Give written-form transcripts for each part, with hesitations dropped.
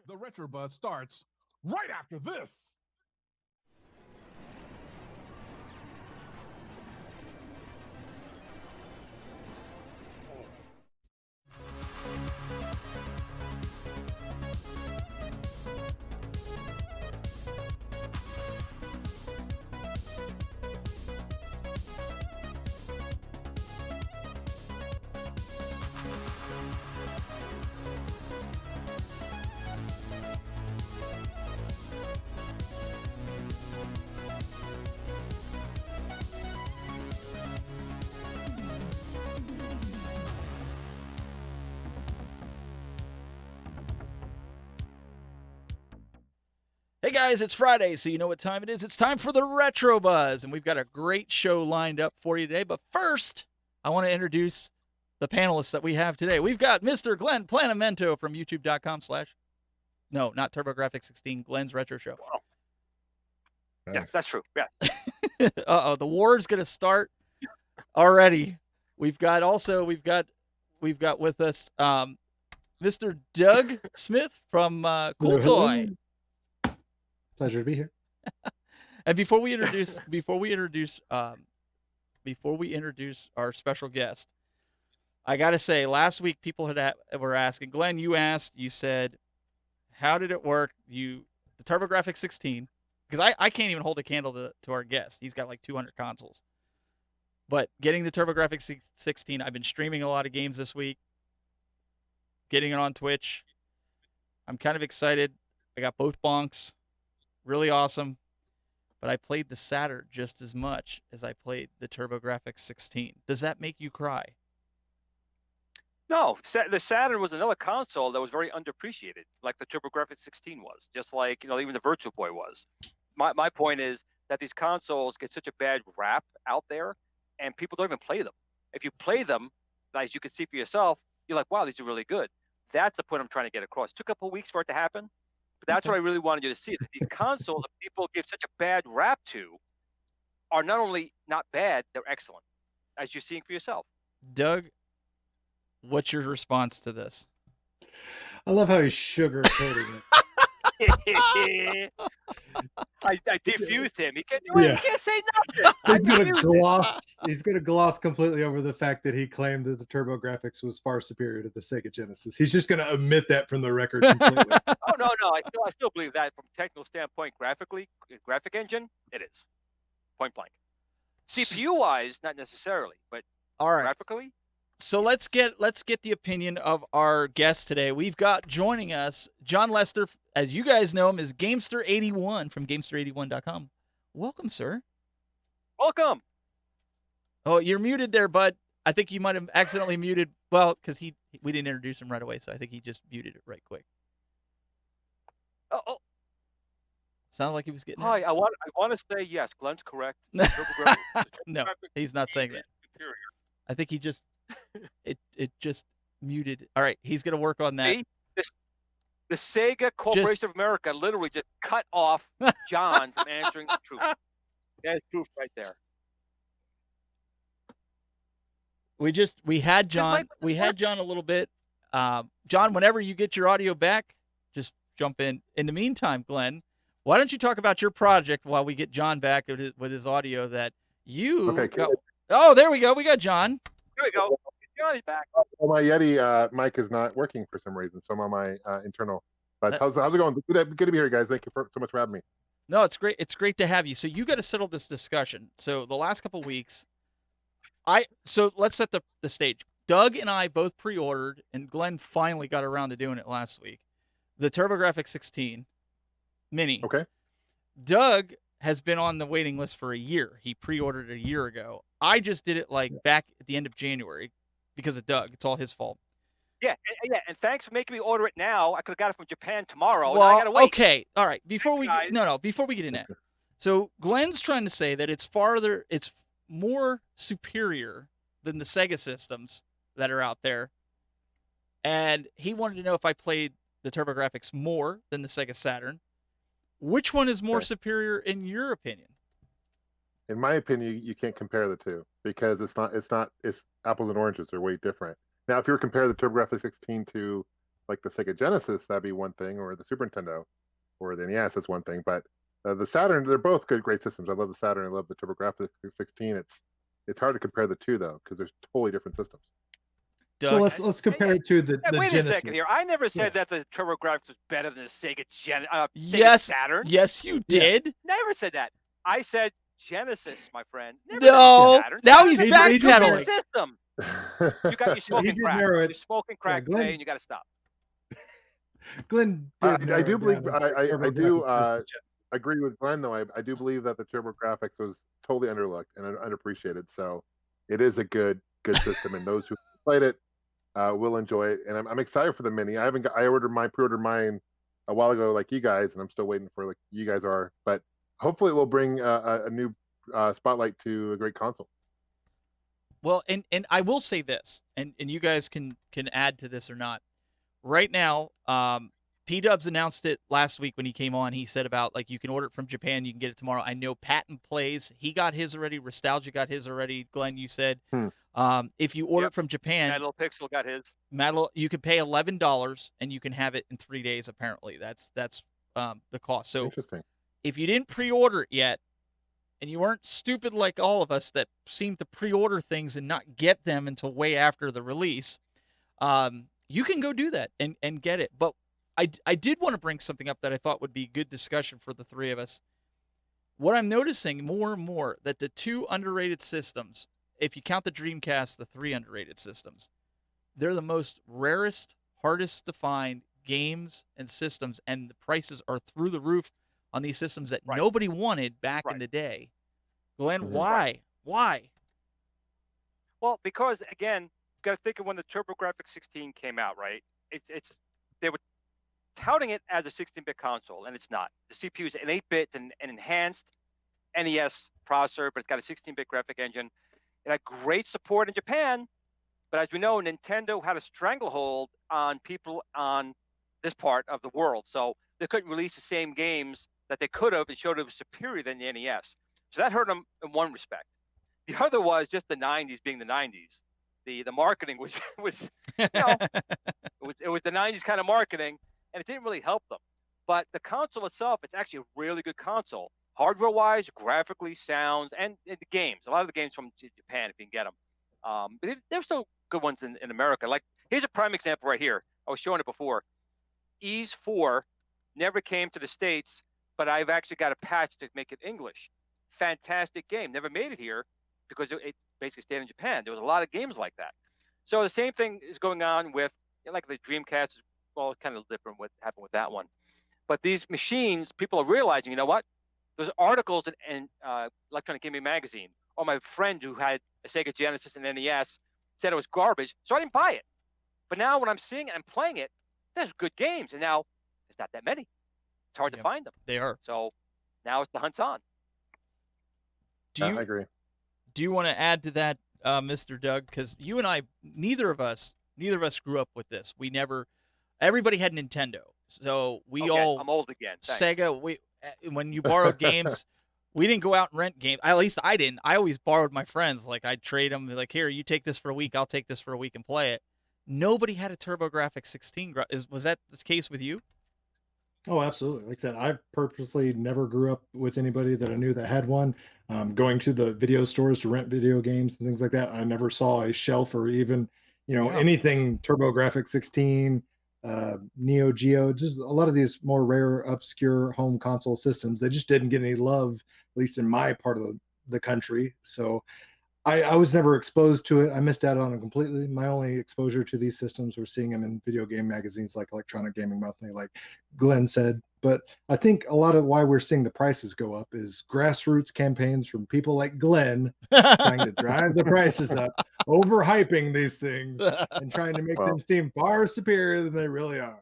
The Retro Buzz starts right after this. Hey guys, it's Friday, so you know what time it is. It's time for the Retro Buzz, and we've got a great show lined up for you today. But first, I want to introduce the panelists that we have today. We've got Mr. Glenn Planamento from youtube.com/ no, not TurboGrafx-16, Glenn's Retro Show. Wow. Nice. Yeah, that's true. Yeah. Uh-oh, the war's going to start already. We've got with us Mr. Doug Smith from Cool Toy. Pleasure to be here. And before we introduce our special guest, I got to say, last week people were asking, Glenn, you said, how did it work? The TurboGrafx-16, because I can't even hold a candle to our guest. He's got like 200 consoles. But getting the TurboGrafx-16, I've been streaming a lot of games this week, getting it on Twitch. I'm kind of excited. I got both bonks. Really awesome, but I played the Saturn just as much as I played the TurboGrafx-16. Does that make you cry? No, the Saturn was another console that was very underappreciated, like the TurboGrafx-16 was, just like, even the Virtual Boy was. My point is that these consoles get such a bad rap out there, and people don't even play them. If you play them, as you can see for yourself, you're like, wow, these are really good. That's the point I'm trying to get across. It took a couple of weeks for it to happen. But that's what I really wanted you to see, that these consoles that people give such a bad rap to are not only not bad, they're excellent, as you're seeing for yourself. Doug, what's your response to this? I love how he's sugar-coating it. I defused him. He can't do it. Yeah. He can't say nothing. He's gonna gloss completely over the fact that he claimed that the TurboGrafx was far superior to the Sega Genesis. He's just gonna omit that from the record completely. Oh no, I still believe that from a technical standpoint, graphic engine, it is point blank. CPU wise, not necessarily, but all right, graphically. So let's get the opinion of our guest today. We've got joining us John Lester, as you guys know him, is Gamester81 from gamester81.com. Welcome, sir. Welcome. Oh, you're muted there, bud. I think you might have accidentally muted. Well, because we didn't introduce him right away, so I think he just muted it right quick. Oh. Sounded like he was getting. Hi, I want to say yes. Glenn's correct. No, he's not saying that. Superior. I think he just. It just muted. All right, he's gonna work on that. See? The Sega Corporation of America literally just cut off John from answering the truth. There's proof right there. We had John a little bit. John, whenever you get your audio back, just jump in. In the meantime, Glenn, why don't you talk about your project while we get John back with his audio that you got. Oh, there we go. We got John. Here we go. Johnny's back. Well, my Yeti mic is not working for some reason, so I'm on my internal. But how's it going? Good to be here, guys. Thank you so much for having me. No, it's great. It's great to have you. So you got to settle this discussion. So the last couple of weeks, so let's set the stage. Doug and I both pre-ordered, and Glenn finally got around to doing it last week. The TurboGrafx-16 Mini. Okay. Doug has been on the waiting list for a year. He pre-ordered a year ago. I just did it back at the end of January because of Doug. It's all his fault. Yeah, and thanks for making me order it now. I could have got it from Japan tomorrow. Well, and I gotta wait. Okay, all right. Before we get in that, so Glenn's trying to say that it's more superior than the Sega systems that are out there, and he wanted to know if I played the TurboGrafx more than the Sega Saturn. Which one is more superior in your opinion? In my opinion, you can't compare the two because it's apples and oranges. They're way different. Now, if you were to compare the TurboGrafx-16 to like the Sega Genesis, that'd be one thing, or the Super Nintendo, or the NES, that's one thing. But the Saturn, they're both great systems. I love the Saturn. I love the TurboGrafx 16. It's hard to compare the two though, because they're totally different systems. Doug, So let's compare it to the Wait Genesis. a second here. I never said that the TurboGrafx was better than the Sega yes, Saturn. yes, you did. Never said that. I said Genesis, my friend. Never No, said Saturn. now he's Saturn's a backpedaling. system. You're smoking crack. You're smoking crack Glenn, today, and you got to stop. Glenn, I do believe I do TurboGrafx agree with Glenn though. I do believe that the TurboGrafx was totally underlooked and underappreciated. So it is a good system, and those who played it will enjoy it. And I'm excited for the Mini. I pre-ordered mine a while ago, like you guys, and I'm still waiting for like you guys are. But hopefully, it will bring a new spotlight to a great console. Well, and I will say this, and you guys can add to this or not. Right now, P-Dubs announced it last week when he came on. He said about, like, you can order it from Japan, you can get it tomorrow. I know Patton Plays, he got his already. Nostalgia got his already. Glenn, you said. If you order it from Japan, Mad Little Pixel got his. you can pay $11 and you can have it in 3 days. Apparently, that's the cost. So Interesting. if you didn't pre-order it yet, and you weren't stupid like all of us that seem to pre-order things and not get them until way after the release, you can go do that and get it. But I did want to bring something up that I thought would be good discussion for the three of us. What I'm noticing more and more, that the two underrated systems, if you count the Dreamcast, the three underrated systems, they're the most rarest, hardest to find games and systems, and the prices are through the roof on these systems that nobody wanted back in the day. Glenn, why? Why? Well, because again, you got to think of when the TurboGrafx 16 came out, right? They were touting it as a 16-bit console, and it's not. The CPU is an 8-bit and an enhanced NES processor, but it's got a 16-bit graphic engine. It had great support in Japan, but as we know, Nintendo had a stranglehold on people on this part of the world, so they couldn't release the same games that they could have and showed it was superior than the NES. So that hurt them in one respect. The other was just the 90s being the 90s. The marketing was it was the 90s kind of marketing, and it didn't really help them. But the console itself, it's actually a really good console. Hardware-wise, graphically, sounds, and the games. A lot of the games from Japan, if you can get them. But there's still good ones in America. Like, here's a prime example right here. I was showing it before. Ease 4 never came to the States, but I've actually got a patch to make it English. Fantastic game. Never made it here because it basically stayed in Japan. There was a lot of games like that. So the same thing is going on with, like the Dreamcast. Well, it's kind of different what happened with that one. But these machines, people are realizing, you know what? There's articles in Electronic Gaming Magazine, or my friend who had a Sega Genesis and NES said it was garbage, so I didn't buy it. But now when I'm seeing it and playing it, there's good games, and now there's not that many. It's hard to find them. They are. So now the hunt's on. I agree. Do you want to add to that, Mr. Doug? Because you and I, neither of us grew up with this. Everybody had Nintendo, so we all. I'm old again. Thanks. Sega. When you borrowed games, we didn't go out and rent games. At least I didn't. I always borrowed my friends. Like, I'd trade them. Like, here, you take this for a week. I'll take this for a week and play it. Nobody had a TurboGrafx 16. Was that the case with you? Oh, absolutely. Like I said, I purposely never grew up with anybody that I knew that had one. Going to the video stores to rent video games and things like that, I never saw a shelf or even, anything TurboGrafx 16, Neo Geo, just a lot of these more rare, obscure home console systems. They just didn't get any love, at least in my part of the country. So I was never exposed to it. I missed out on it completely. My only exposure to these systems was seeing them in video game magazines like Electronic Gaming Monthly, like Glenn said. But I think a lot of why we're seeing the prices go up is grassroots campaigns from people like Glenn trying to drive the prices up, overhyping these things and trying to make them seem far superior than they really are.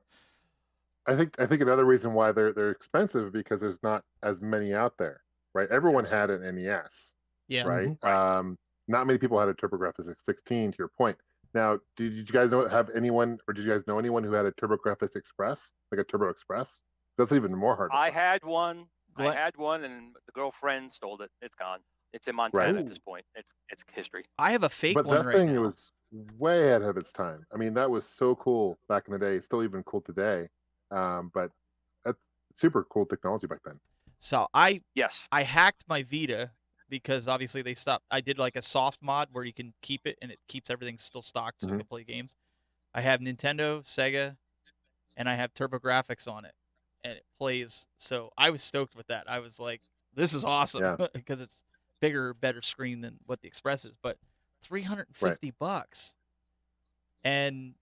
I think another reason why they're expensive because there's not as many out there, right? Everyone had an NES, right? Mm-hmm. Not many people had a TurboGrafx 16. To your point. Now, did you guys know anyone who had a TurboGrafx Express, like a Turbo Express? That's even more hard. I had one, and the girlfriend stole it. It's gone. It's in Montana Right. at this point. It's history. I have a fake But one that right thing now. was way ahead of its time. I mean, that was so cool back in the day. Still even cool today. But that's super cool technology back then. So Yes. I hacked my Vita because obviously they stopped. I did like a soft mod where you can keep it and it keeps everything still stocked so you Mhm. can play games. I have Nintendo, Sega, and I have TurboGrafx on it, and it plays. So I was stoked with that. I was like, "This is awesome," Yeah. because it's bigger, better screen than what the Express is. But $350, and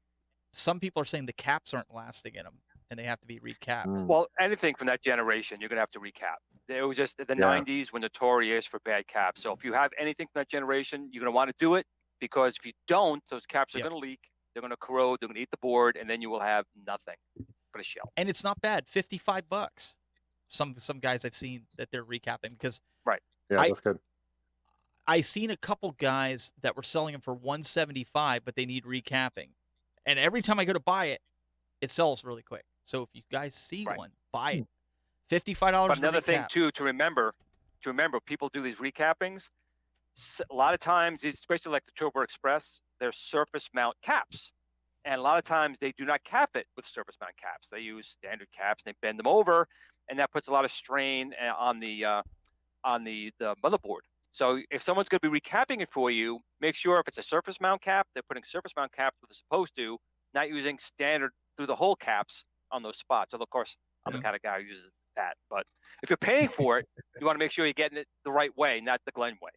some people are saying the caps aren't lasting in them, and they have to be recapped. Mm. Well, anything from that generation, you're gonna have to recap. It was just the Yeah. 90s were notorious for bad caps. So if you have anything from that generation, you're gonna want to do it, because if you don't, those caps are Yep. gonna leak, they're gonna corrode, they're gonna eat the board, and then you will have nothing but a shell. And it's not bad. $55. Some guys I've seen that they're recapping because Yeah, I- that's good. I seen a couple guys that were selling them for $175, but they need recapping. And every time I go to buy it, it sells really quick. So if you guys see Right. one, buy it. $55 But to another thing recap. too to remember, people do these recappings. A lot of times, especially like the Turbo Express, they're surface mount caps, and a lot of times they do not cap it with surface mount caps. They use standard caps and they bend them over, and that puts a lot of strain on the motherboard. So if someone's going to be recapping it for you, make sure if it's a surface mount cap, they're putting surface mount caps where they're supposed to, not using standard through the hole caps on those spots. Although, of course, I'm the Yeah. kind of guy who uses that. But if you're paying for it, you want to make sure you're getting it the right way, not the Glenn way.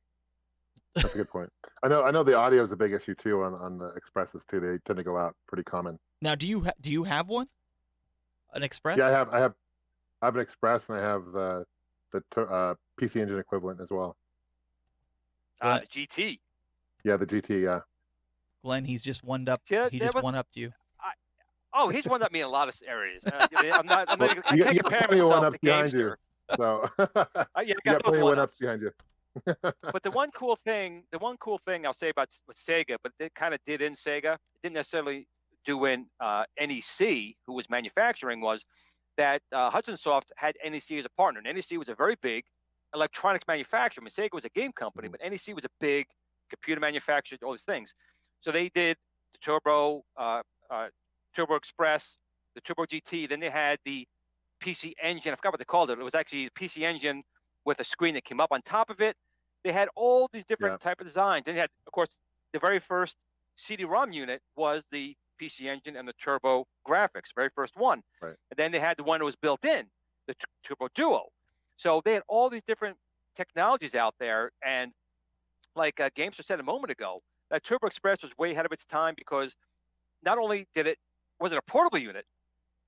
That's a good point. I know the audio is a big issue too on the Expresses too. They tend to go out pretty common. Now, do you have one? An Express? Yeah, I have an Express and I have the PC Engine equivalent as well. Glenn, The GT. Yeah, the GT. Yeah. Glenn, he's just one up. Yeah, He there just was- one upped you. Oh, he's one up me in a lot of areas. I Well, can't you got compare plenty of myself one-ups to behind you. Gamester. So Yeah, I you got got those plenty of one-ups. one-ups behind you. But the one cool thing I'll say about with Sega, but it kind of did in Sega, it didn't necessarily do in NEC, who was manufacturing, was that Hudson Soft had NEC as a partner. And NEC was a very big electronics manufacturer. I mean, Sega was a game company, but NEC was a big computer manufacturer, all these things. So they did the Turbo Express, the Turbo GT. Then they had the PC Engine. I forgot what they called it. It was actually the PC Engine with a screen that came up on top of it. They had all these different type of designs. And they had, of course, the very first CD-ROM unit was the PC Engine and the Turbo Graphics, very first one. Right. And then they had the one that was built in, the Turbo Duo. So they had all these different technologies out there. And like Gamester said a moment ago, that Turbo Express was way ahead of its time because not only was it a portable unit,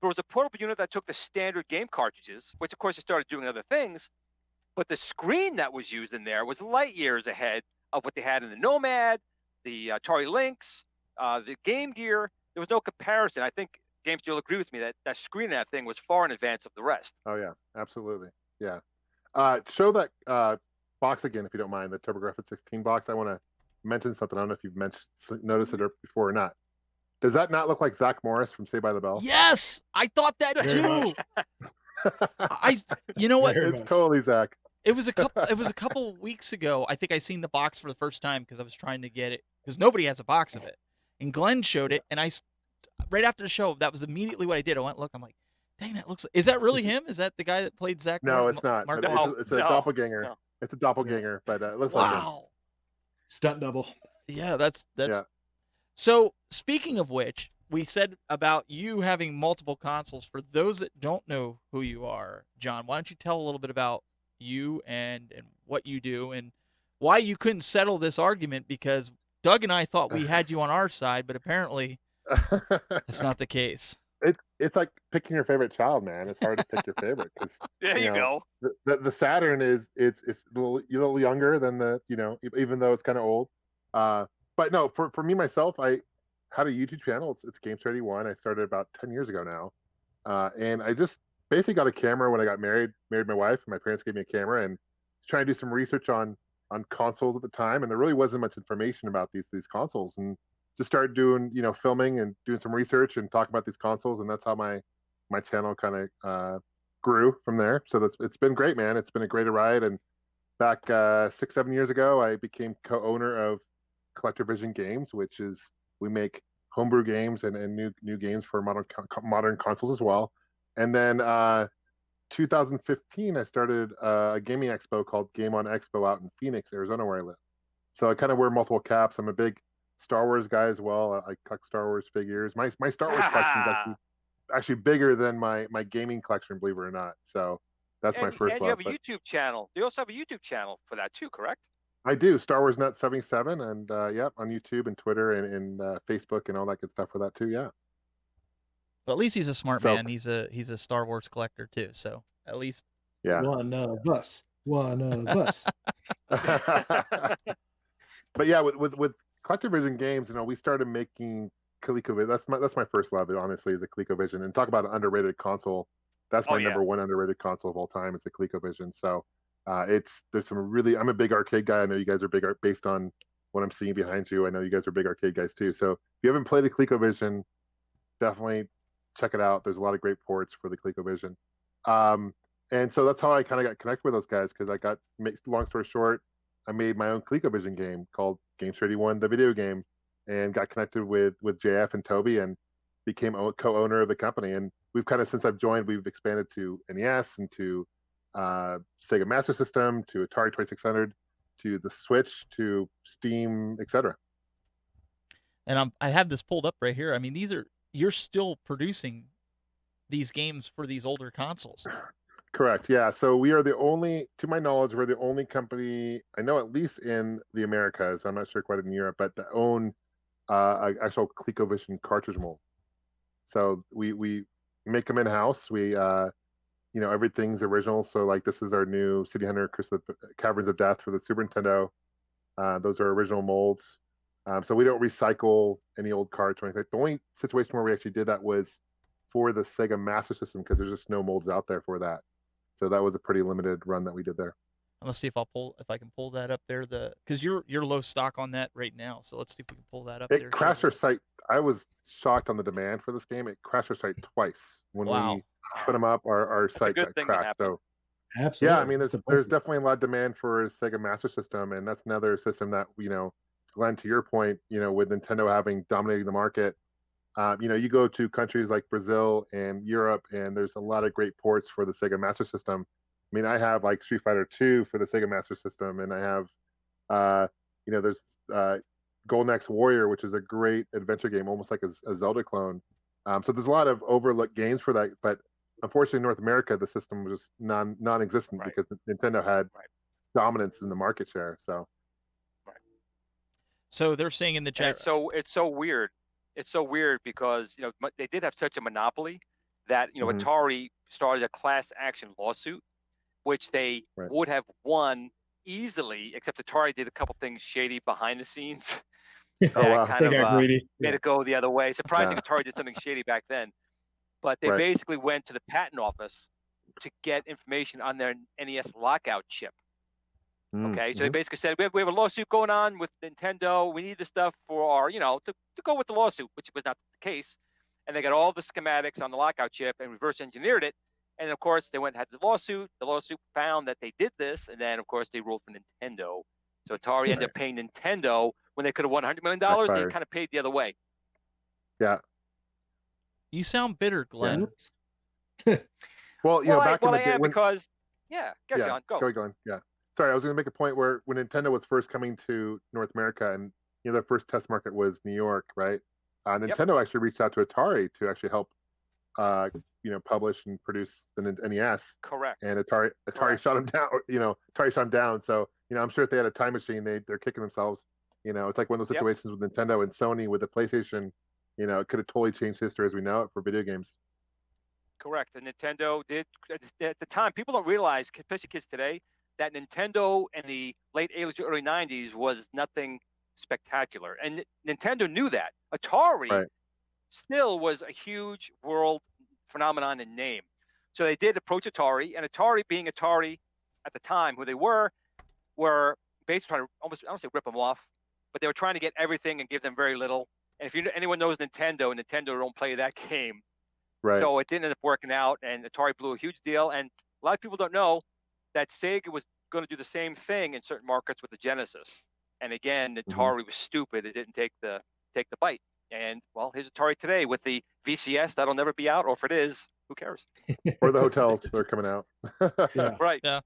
but it was a portable unit that took the standard game cartridges, which of course it started doing other things, but the screen that was used in there was light years ahead of what they had in the Nomad, the Atari Lynx, the Game Gear. There was no comparison. I think Gamester will agree with me that screen in that thing was far in advance of the rest. Oh yeah, absolutely. Yeah. Show that box again if you don't mind, the TurboGrafx 16 box. I want to mention something. I don't know if you've noticed it before or not. Does that not look like Zach Morris from Saved by the Bell? Yes, I thought that Very too. much. You know what? Very It's much. totally Zach. It was a couple weeks ago. I think I seen the box for the first time because I was trying to get it because nobody has a box of it. And Glenn showed it, and right after the show, that was immediately what I did. I went, look, I'm like, dang, that looks. Is that really him? Is that the guy that played Zach? No, it's not. Mark But No, it's a no, doppelganger. no. It's a doppelganger, but it looks like him. Wow. Stunt double. Yeah, that's. Yeah. So speaking of which, we said about you having multiple consoles. For those that don't know who you are, John, why don't you tell a little bit about you and what you do and why you couldn't settle this argument? Because Doug and I thought we had you on our side, but apparently that's not the case. It's like picking your favorite child, man. It's hard to pick your favorite because There you go. the Saturn is it's a little younger than the even though it's kind of old. But no, for me myself, I had a YouTube channel. It's Gamester81. I started about 10 years ago now, and I just basically got a camera when I got married my wife, and my parents gave me a camera and trying to do some research on consoles at the time, and there really wasn't much information about these consoles, and just started doing filming and doing some research and talking about these consoles, and that's how my channel kind of grew from there. So it's been great, man. It's been a great ride, and back 6-7 years ago, I became co-owner of Collector Vision Games, which is we make homebrew games and new games for modern consoles as well. And then 2015, I started a gaming expo called Game On Expo out in Phoenix, Arizona, where I live. So I kind of wear multiple caps. I'm a big Star Wars guy as well. I collect Star Wars figures. My Star Wars collection is actually bigger than my gaming collection, believe it or not. So that's my first and love. you have a YouTube channel. You also have a YouTube channel for that too, correct? I do. Star Wars Nut 77, and yep, on YouTube and Twitter and Facebook and all that good stuff for that too. Yeah. But at least he's a smart So- man. He's a Star Wars collector too. So at least Yeah. One of us. One of us. But yeah, with Collector Vision Games, we started making ColecoVision. That's my first love. Honestly, is a ColecoVision. And talk about an underrated console. That's my number one underrated console of all time. Is the ColecoVision. So there's some really. I'm a big arcade guy. I know you guys are big based on what I'm seeing behind you. I know you guys are big arcade guys too. So if you haven't played a ColecoVision, definitely check it out. There's a lot of great ports for the ColecoVision. And so that's how I kind of got connected with those guys, because long story short, I made my own ColecoVision game called Gamester81, the video game, and got connected with JF and Toby and became co-owner of the company. And we've kind of, since I've joined, we've expanded to NES and to Sega Master System, to Atari 2600, to the Switch, to Steam, etc. And I have this pulled up right here. I mean, you're still producing these games for these older consoles. Correct. Yeah. So we are the only, to my knowledge, we're the only company I know, at least in the Americas. I'm not sure quite in Europe, but that own an actual ColecoVision cartridge mold. So we make them in house. We everything's original. So like this is our new City Hunter Caverns of Death for the Super Nintendo. Those are original molds. So we don't recycle any old carts or anything. The only situation where we actually did that was for the Sega Master System, because there's just no molds out there for that. So that was a pretty limited run that we did there. Let's see if I can pull that up there. Because you're low stock on that right now. So let's see if we can pull that up. It crashed our site. I was shocked on the demand for this game. It crashed our site twice when we put them up. Our site got crashed. So Absolutely. yeah, I mean, there's definitely a lot of demand for a Sega Master System, and that's another system that Glenn, to your point, with Nintendo having dominating the market. You go to countries like Brazil and Europe, and there's a lot of great ports for the Sega Master System. I mean, I have like Street Fighter 2 for the Sega Master System, and I have, there's Golden Axe Warrior, which is a great adventure game, almost like a Zelda clone. So there's a lot of overlooked games for that, but unfortunately, in North America, the system was just non-existent because Nintendo had dominance in the market share. So they're saying in the chat. It's so weird. It's so weird because they did have such a monopoly that Atari started a class action lawsuit, which they would have won easily, except Atari did a couple things shady behind the scenes. Kind of made it go the other way. Surprising, Atari did something shady back then, but they basically went to the patent office to get information on their NES lockout chip. Okay, so they basically said, we have a lawsuit going on with Nintendo. We need this stuff for our, to go with the lawsuit, which was not the case. And they got all the schematics on the lockout chip and reverse engineered it. And of course, they went and had the lawsuit. The lawsuit found that they did this. And then, of course, they ruled for Nintendo. So Atari ended up paying Nintendo when they could have won $100 million. They kind of paid the other way. Yeah. You sound bitter, Glenn. Well, back in the day, because, John, go. Go, Glenn. Yeah. Sorry, I was going to make a point where when Nintendo was first coming to North America, and their first test market was New York, right? Nintendo actually reached out to Atari to actually help, publish and produce the NES. Correct. And Atari shot them down. Atari shot them down. So I'm sure if they had a time machine, they're kicking themselves. It's like one of those situations with Nintendo and Sony with the PlayStation. It could have totally changed history as we know it for video games. Correct. And Nintendo did at the time. People don't realize, especially kids today, that Nintendo in the late 80s to early 90s was nothing spectacular. And Nintendo knew that. Atari still was a huge world phenomenon in name. So they did approach Atari, and Atari, being Atari at the time, who they were basically trying to almost, I don't say rip them off, but they were trying to get everything and give them very little. And if anyone knows Nintendo don't play that game. Right. So it didn't end up working out, and Atari blew a huge deal. And a lot of people don't know that Sega was going to do the same thing in certain markets with the Genesis. And again, Mm-hmm. Atari was stupid; it didn't take the bite. And well, here's Atari today with the VCS that'll never be out, or if it is, who cares? Or the hotels, they're coming out. Yeah. Right. Yeah.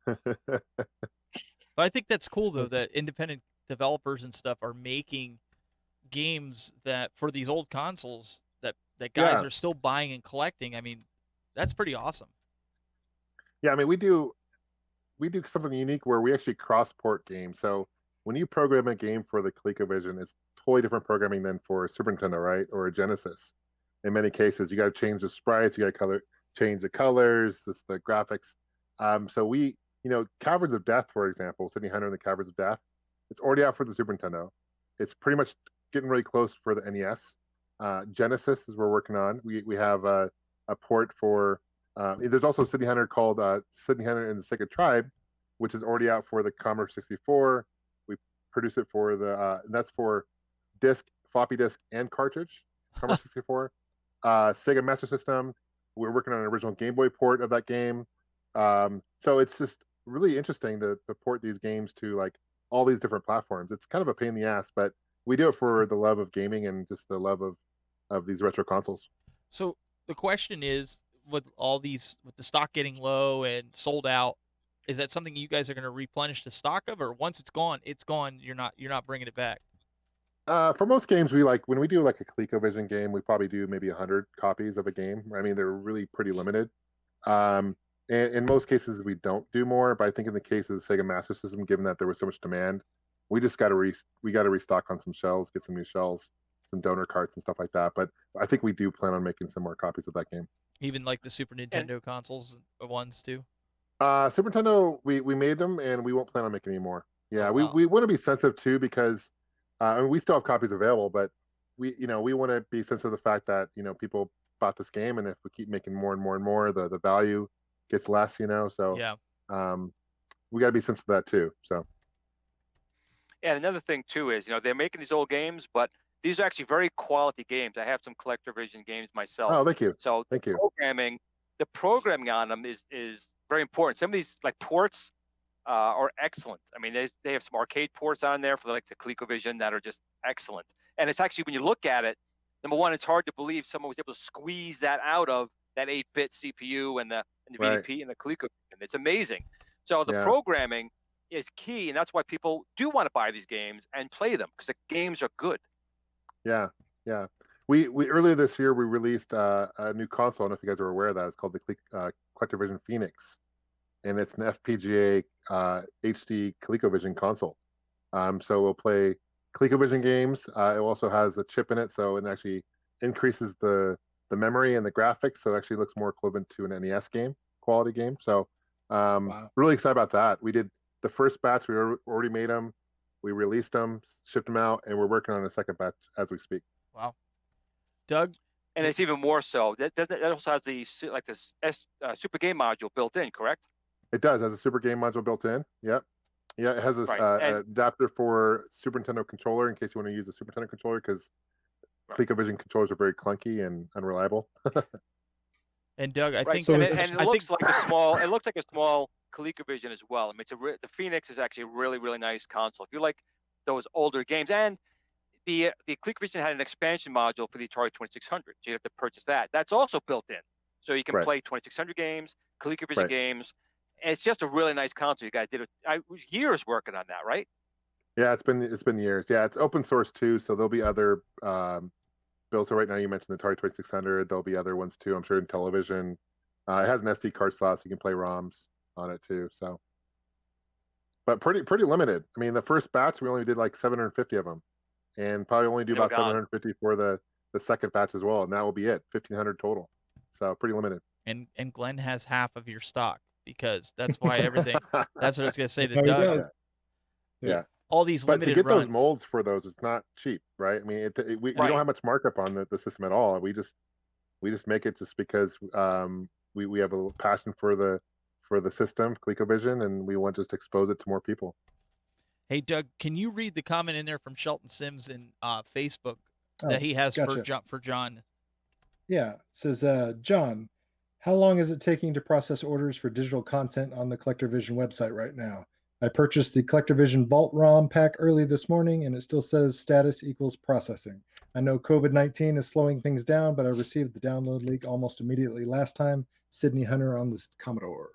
But I think that's cool though that independent developers and stuff are making games that for these old consoles that guys Yeah. are still buying and collecting. I mean, that's pretty awesome. Yeah, I mean, we do something unique where we actually cross-port games. So when you program a game for the ColecoVision, it's totally different programming than for a Super Nintendo, right, or a Genesis. In many cases, you got to change the sprites, you got to change the colors, the graphics. So we, Caverns of Death, for example, Sydney Hunter and the Caverns of Death, it's already out for the Super Nintendo. It's pretty much getting really close for the NES. Genesis is we're working on. We have a port for. There's also Sydney Hunter called Sydney Hunter and the Sacred Tribe, which is already out for the Commodore 64. We produce it for and that's for disc, floppy disk, and cartridge. Commodore 64. Sega Master System. We're working on an original Game Boy port of that game. So it's just really interesting to port these games to like all these different platforms. It's kind of a pain in the ass, but we do it for the love of gaming and just the love of these retro consoles. So the question is, with the stock getting low and sold out, is that something you guys are going to replenish the stock of, or once it's gone, you're not bringing it back? For most games, when we do like a ColecoVision game, we probably do maybe 100 copies of a game. I mean, they're really pretty limited. And in most cases, we don't do more. But I think in the case of the Sega Master System, given that there was so much demand, we just got to restock on some shells, get some new shells, some donor carts and stuff like that. But I think we do plan on making some more copies of that game. Even like the Super Nintendo consoles ones too. Super Nintendo, we made them, and we won't plan on making any more. Yeah, Oh, wow. we want to be sensitive too because we still have copies available, but we want to be sensitive to the fact that people bought this game, and if we keep making more and more and more, the value gets less. So Yeah. we got to be sensitive to that too. So. And another thing too is, they're making these old games, but these are actually very quality games. I have some ColecoVision games myself. Oh, thank you. So Thank you. the programming on them is very important. Some of these like ports are excellent. I mean, they have some arcade ports on there for like the ColecoVision that are just excellent. And it's actually, when you look at it, number one, it's hard to believe someone was able to squeeze that out of that 8-bit CPU and the Right. VDP and the ColecoVision. It's amazing. So the Yeah. programming is key, and that's why people do want to buy these games and play them, because the games are good. Yeah. We earlier this year we released a new console. I don't know if you guys are aware of that. It's called the ColecoVision Phoenix, and it's an FPGA HD ColecoVision console. So we'll play ColecoVision games. It also has a chip in it, so it actually increases the memory and the graphics, so it actually looks more equivalent to an NES quality game. So Wow. really excited about that. We did the first batch. We already made them. We released them, shipped them out, and we're working on a second batch as we speak. Wow. Doug? And it's even more so. That also has the Super Game module built in, correct? It does. It has a Super Game module built in. Yep. Yeah, it has this Right. an adapter for Super Nintendo controller in case you want to use a Super Nintendo controller, because ColecoVision controllers are very clunky and unreliable. And Doug, I Right. think So and is it, it- and it looks like a small. It looks like a small ColecoVision as well. I mean, the Phoenix is actually a really, really nice console. If you like those older games, and the ColecoVision had an expansion module for the Atari 2600, so you have to purchase that. That's also built in, so you can Right. play 2600 games, ColecoVision Right. games. And it's just a really nice console. You guys did it. I was years working on that, right? Yeah, it's been years. Yeah, it's open source too, so there'll be other builds. So right now you mentioned the Atari 2600. There'll be other ones too. I'm sure in television. It has an SD card slot, so you can play ROMs on it too. So, but pretty limited. I mean, the first batch we only did like 750 of them, and probably only do They were about gone. 750 for the second batch as well, and that will be it. 1,500 total. So pretty limited. and Glenn has half of your stock, because that's why everything. That's what I was gonna say to Oh, he Doug. does. Yeah. All these But to limited get runs. those molds for those, it's not cheap, right? I mean, we Right. don't have much markup on the system at all. We just make it just because we have a passion for the system, ColecoVision, and we want to just expose it to more people. Hey Doug, can you read the comment in there from Shelton Sims in Facebook Oh, that he has gotcha. for John? Yeah, it says, John, How long is it taking to process orders for digital content on the CollectorVision website right now? I purchased the CollectorVision Vault ROM pack early this morning, and it still says status equals processing. I know COVID-19 is slowing things down, but I received the download link almost immediately last time. Sydney Hunter on the Commodore.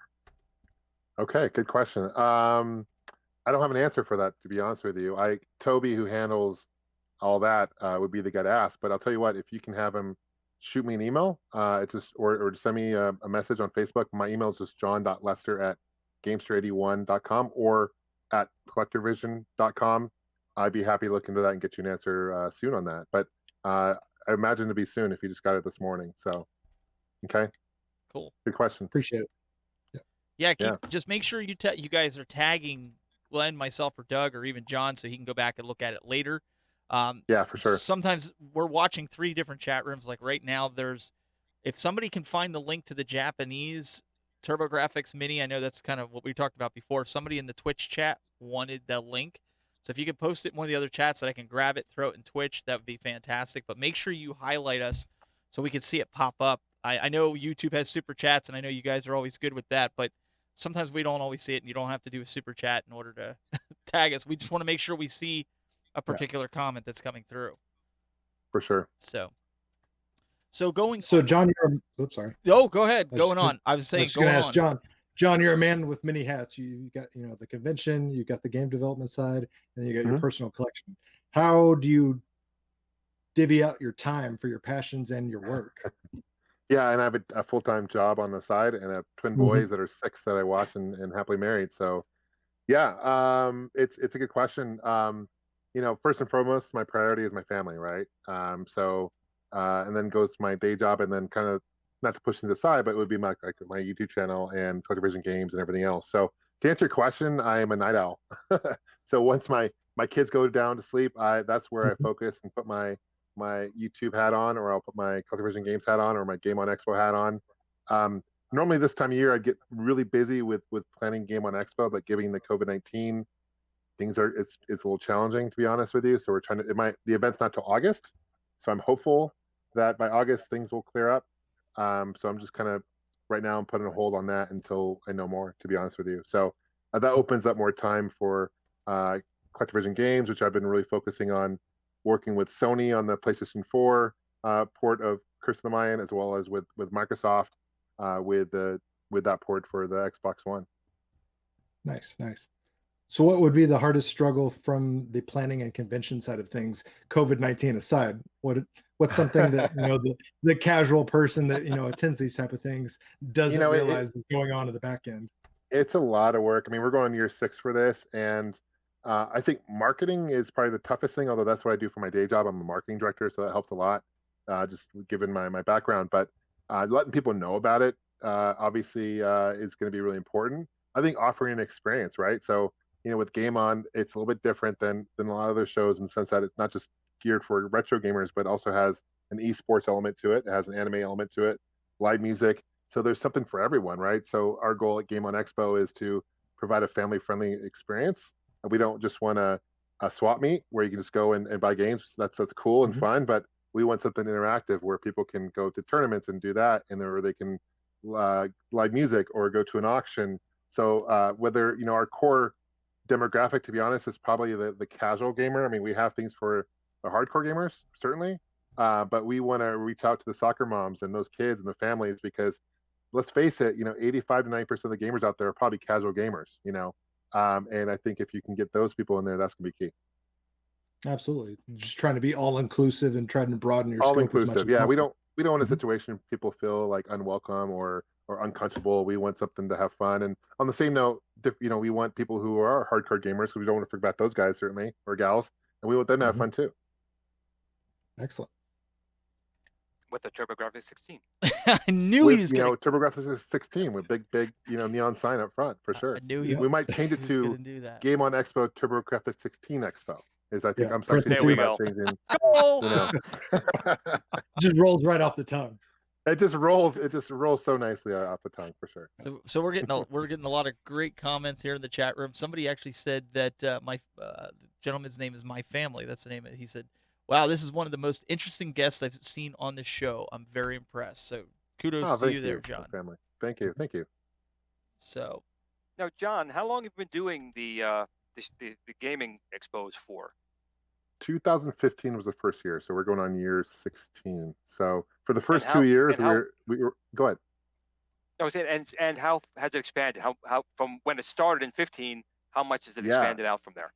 Okay, good question. I don't have an answer for that, to be honest with you. Toby, who handles all that, would be the guy to ask. But I'll tell you what, if you can have him shoot me an email, it's just or just send me a message on Facebook. My email is just john.lester@gamester81.com or at collectorvision.com. I'd be happy to look into that and get you an answer soon on that. But I imagine to be soon if you just got it this morning. So, okay, Cool. good question. Appreciate it. Yeah, Yeah. just make sure you guys are tagging Glenn, myself, or Doug, or even John, so he can go back and look at it later. Yeah, for sure. Sometimes we're watching 3 different chat rooms. Like right now, if somebody can find the link to the Japanese TurboGrafx Mini, I know that's kind of what we talked about before. Somebody in the Twitch chat wanted the link. So if you could post it in one of the other chats that I can grab it, throw it in Twitch, that would be fantastic. But make sure you highlight us so we can see it pop up. I know YouTube has super chats, and I know you guys are always good with that, but sometimes we don't always see it, and you don't have to do a super chat in order to tag us. We just want to make sure we see a particular comment that's coming through. For sure. So going. So John, oops, sorry. Oh, go ahead. Going on. I was saying, going on. John, you're a man with many hats. You got, the convention, you got the game development side, and you got your personal collection. How do you divvy out your time for your passions and your work? Yeah, and I have a full-time job on the side, and I have twin boys that are 6 that I watch and happily married. So, yeah, it's a good question. First and foremost, my priority is my family, right? And then goes to my day job, and then kind of not to push things aside, but it would be my YouTube channel and CollectorVision games and everything else. So to answer your question, I am a night owl. So once my kids go down to sleep, that's where I focus and put my YouTube hat on, or I'll put my CollectorVision games hat on, or my Game on Expo hat on. Normally this time of year, I'd get really busy with planning Game on Expo, but given the COVID-19, it's a little challenging, to be honest with you. So we're trying to, the event's not till August. So I'm hopeful that by August things will clear up. So I'm just kind of right now I'm putting a hold on that until I know more, to be honest with you. So that opens up more time for CollectorVision games, which I've been really focusing on working with Sony on the PlayStation 4 port of Curse of the Mayan, as well as with Microsoft with that port for the Xbox One. Nice. So what would be the hardest struggle from the planning and convention side of things, COVID-19 aside? What's something that the casual person that attends these type of things doesn't realize is going on in the back end? It's a lot of work. I mean, we're going on year 6 for this, and I think marketing is probably the toughest thing. Although that's what I do for my day job. I'm a marketing director, so that helps a lot, just given my background. But letting people know about it obviously is going to be really important. I think offering an experience, right? So with Game On, it's a little bit different than a lot of other shows in the sense that it's not just geared for retro gamers, but also has an esports element to it. It has an anime element to it, live music. So there's something for everyone, right? So our goal at Game On Expo is to provide a family-friendly experience. And we don't just want a swap meet where you can just go and buy games. That's cool and fun, but we want something interactive where people can go to tournaments and do that, and or they can live music or go to an auction. So whether our core demographic, to be honest, is probably the casual gamer. I mean, we have things for the hardcore gamers, certainly, but we want to reach out to the soccer moms and those kids and the families, because let's face it, 85 to 90% of the gamers out there are probably casual gamers, and I think if you can get those people in there, that's gonna be key. Absolutely. Just trying to be all inclusive and trying to broaden your all scope inclusive. as much as Yeah, possible. we don't want a situation people feel like unwelcome or uncomfortable. We want something to have fun. And on the same note, we want people who are hardcore gamers, because we don't want to forget those guys, certainly, or gals, and we want them to have fun too. Excellent. With the TurboGrafx 16. I knew he was going to. TurboGrafx 16 with big neon sign up front, for sure. I knew we might change it to Game On Expo TurboGrafx 16 Expo. I'm actually thinking about changing. Just rolls right off the tongue. It just rolls so nicely off the tongue, for sure. So we're getting a lot of great comments here in the chat room. Somebody actually said that my the gentleman's name is My Family. That's the name of it. He said, "Wow, this is one of the most interesting guests I've seen on this show. I'm very impressed." So kudos Oh, to thank you there, you, John. family. Thank you. Thank you. So Now, John, how long have you been doing the gaming expos for? 2015 was the first year, so we're going on year 16. So for the first how- 2 years, and how- we were go ahead. I was saying, and how has it expanded? How from when it started in 15? How much has it Yeah. expanded out from there?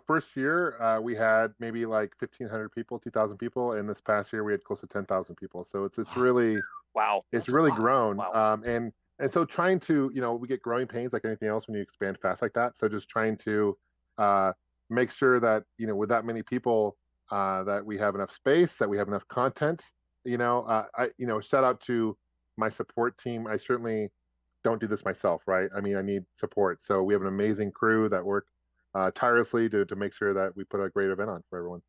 First year we had maybe like 1,500 people, 2,000 people, and this past year we had close to 10,000 people. So it's really Wow, it's that's a really lot. grown. Wow. And so trying to we get growing pains like anything else when you expand fast like that. So just trying to make sure that with that many people that we have enough space, that we have enough content. Shout out to my support team. I certainly don't do this myself, right? I mean, I need support. So we have an amazing crew that work tirelessly to make sure that we put a great event on for everyone.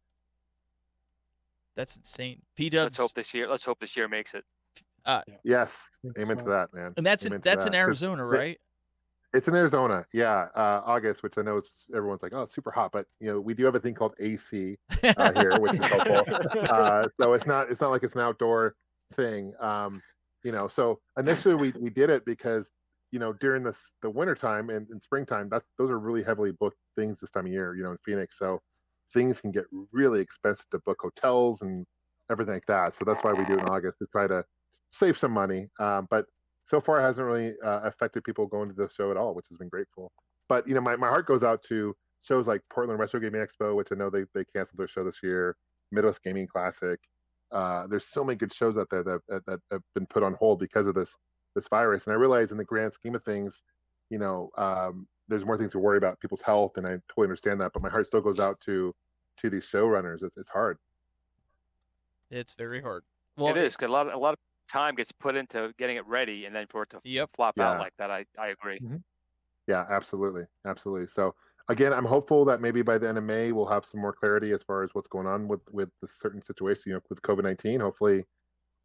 that's insane. P-Dubs. Let's hope this year makes it. Yes, amen to that, man. And that's Amen in to that. in 'Cause Arizona, right? It's in Arizona, yeah. August, which I know everyone's like, oh, it's super hot, but we do have a thing called AC here, which is helpful. So it's not like it's an outdoor thing. So initially we did it because during the winter time and springtime, those are really heavily booked things this time of year, in Phoenix. So things can get really expensive to book hotels and everything like that. So that's why we do it in August, to try to save some money. But so far it hasn't really affected people going to the show at all, which has been grateful. But my heart goes out to shows like Portland Retro Gaming Expo, which I know they canceled their show this year, Midwest Gaming Classic. There's so many good shows out there that have been put on hold because of this virus. And I realize in the grand scheme of things, there's more things to worry about, people's health, and I totally understand that. But my heart still goes out to these showrunners. It's hard. It's very hard. Well, It is, because a lot of time gets put into getting it ready, and then for it to flop out like that, I agree. Mm-hmm. Yeah, absolutely. So again, I'm hopeful that maybe by the end of May we'll have some more clarity as far as what's going on with the certain situation, with COVID-19. Hopefully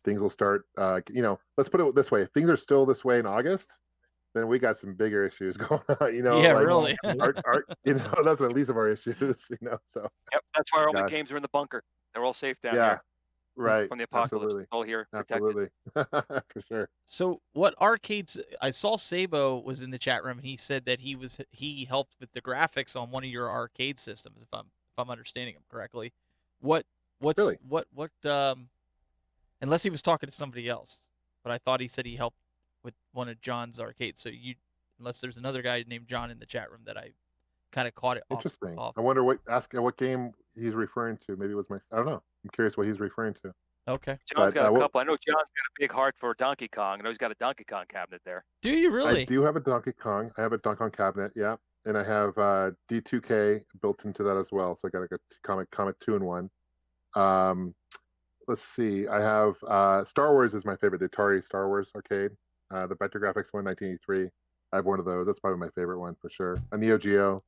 things will start. Let's put it this way: if things are still this way in August, then we got some bigger issues going on. Yeah, really. That's the least of our issues. So yep, that's why all the games are in the bunker. They're all safe down here. Right. From the apocalypse. Absolutely. All here protected. Absolutely. For sure. So what arcades? I saw Sabo was in the chat room, and he said that he helped with the graphics on one of your arcade systems, if I'm understanding him correctly. What's really? what unless he was talking to somebody else, but I thought he said he helped with one of John's arcades. So unless there's another guy named John in the chat room that I kind of caught it. Interesting. Off. I wonder what game he's referring to. Maybe it was I don't know. I'm curious what he's referring to. Okay. John's got a couple. I know John's got a big heart for Donkey Kong. I know he's got a Donkey Kong cabinet there. Do you really? I do have a Donkey Kong. I have a Donkey Kong cabinet, yeah. And I have D2K built into that as well. So I got like a Comet 2-in-1. Let's see. I have Star Wars is my favorite. The Atari Star Wars arcade. The Vector Graphics one, 1983. I have one of those. That's probably my favorite one for sure. A Neo Geo.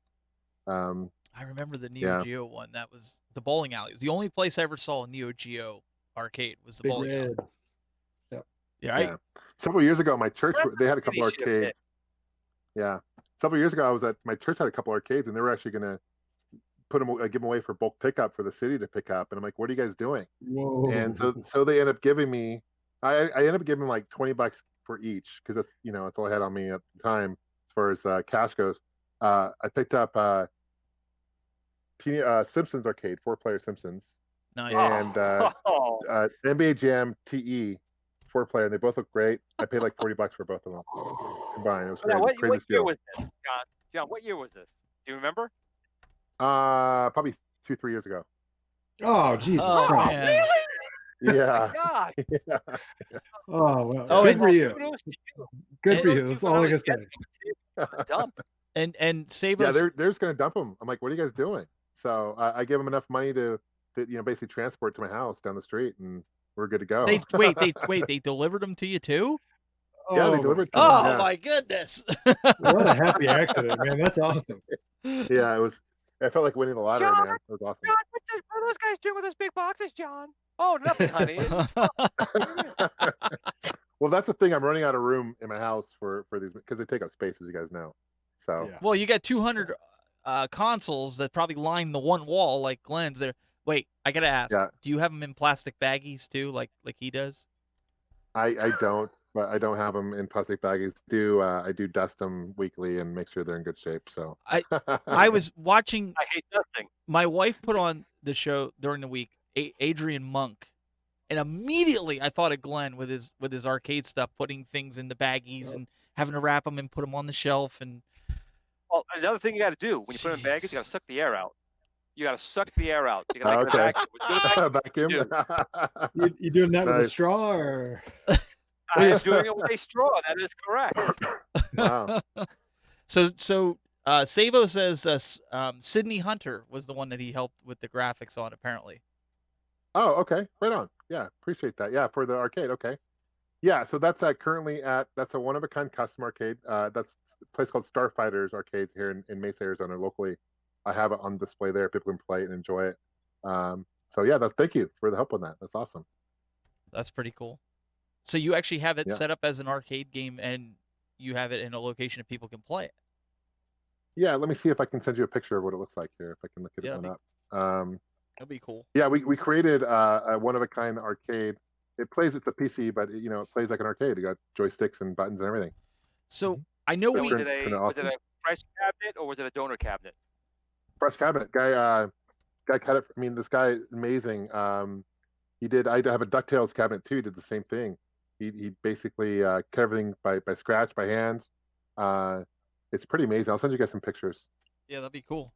I remember the Neo Geo one. That was the bowling alley. It was the only place I ever saw a Neo Geo arcade was the bowling alley. Yep. Yeah. Several years ago, my church they had a couple arcades. Yeah. Several years ago, I was at my church had a couple arcades, and they were actually going to give them away for bulk pickup for the city to pick up. And I'm like, what are you guys doing? Whoa. And so they end up giving me, I ended up giving like $20 for each, because that's that's all I had on me at the time as far as cash goes. I picked up Simpsons arcade, 4-player Simpsons. Nice. And NBA Jam TE 4-player, and they both look great. I paid like $40 for both of them combined. It was crazy. What year was this, John? John, what year was this? Do you remember? Probably 2-3 years ago. Oh, Jesus Christ! Man. Really? Yeah. God. Yeah. Oh well. Oh, good and- for you. Kudos to you. Good for Kudos you. to That's for all I not can only say. getting them, but dump. And Sabo's Yeah, they're just gonna dump them. I'm like, what are you guys doing? So I give them enough money to basically transport to my house down the street, and we're good to go. they delivered them to you too? Yeah, they Oh, delivered. my them, Oh yeah. my goodness. What a happy accident, man. That's awesome. Yeah, it was. I felt like winning the lottery, John, man. It was awesome. John, what are those guys doing with those big boxes, John? Oh, nothing, honey. Well, that's the thing. I'm running out of room in my house for these, because they take up space, as you guys know. So Yeah. Well, you got 200 consoles that probably line the one wall like Glenn's there. Wait, I gotta ask. Yeah. Do you have them in plastic baggies too, like he does? I don't, but I don't have them in plastic baggies. I do dust them weekly and make sure they're in good shape. So I was watching. I hate dusting. My wife put on the show during the week, Adrian Monk, and immediately I thought of Glenn with his arcade stuff, putting things in the baggies and having to wrap them and put them on the shelf. And Well, another thing you got to do when you put them in baggies, you got to suck the air out. You got to suck the air out. You got to make it a vacuum. It's good vacuum. You doing that with a Nice. straw or? I'm doing it with a straw. That is correct. Wow. So Sabo says Sydney Hunter was the one that he helped with the graphics on, apparently. Oh, okay. Right on. Yeah, appreciate that. Yeah, for the arcade. Okay. Yeah, so that's currently that's a one-of-a-kind custom arcade. That's a place called Starfighters Arcades here in Mesa, Arizona, locally. I have it on display there. People can play it and enjoy it. So yeah, thank you for the help on that. That's awesome. That's pretty cool. So you actually have it Yeah. set up as an arcade game, and you have it in a location that people can play it. Yeah, let me see if I can send you a picture of what it looks like here, if I can look it one up. That'd be cool. Yeah, we created a one-of-a-kind arcade. It's a PC, but it plays like an arcade. You got joysticks and buttons and everything. So I know So we. was it a fresh cabinet or was it a donor cabinet? Fresh cabinet. Guy cut it. I mean, this guy is amazing. I have a DuckTales cabinet too. Did the same thing. He basically cut everything by scratch, by hand. It's pretty amazing. I'll send you guys some pictures. Yeah, that'd be cool.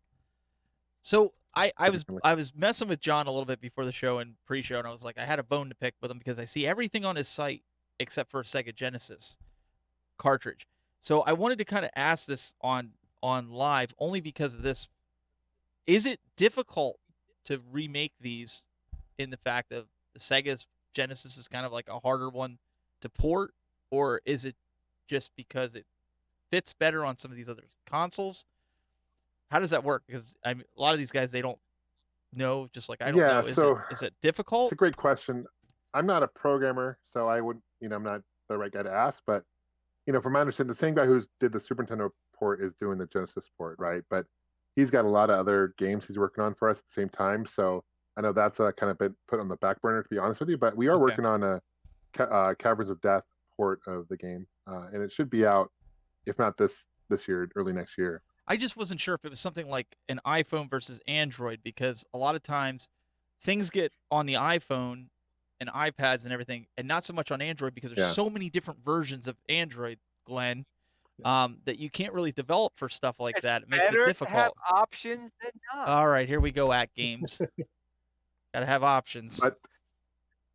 So I was messing with John a little bit before the show and pre-show, and I was like, I had a bone to pick with him because I see everything on his site except for a Sega Genesis cartridge. So I wanted to kind of ask this on live only because of this. Is it difficult to remake these in the fact of the Sega's Genesis is kind of like a harder one to port, or is it just because it fits better on some of these other consoles? How does that work? Because a lot of these guys, they don't know, just like I don't know. Is it difficult? It's a great question. I'm not a programmer, so I would, I'm not the right guy to ask. But, from my understanding, the same guy who did the Super Nintendo port is doing the Genesis port, right? But he's got a lot of other games he's working on for us at the same time. So I know that's kind of been put on the back burner, to be honest with you. But we are working on a Caverns of Death port of the game, and it should be out, if not this year, early next year. I just wasn't sure if it was something like an iPhone versus Android, because a lot of times things get on the iPhone and iPads and everything, and not so much on Android because there's so many different versions of Android, Glenn, that you can't really develop for stuff like that. It makes it difficult. To have options than not. All right, here we go at games. Got to have options. But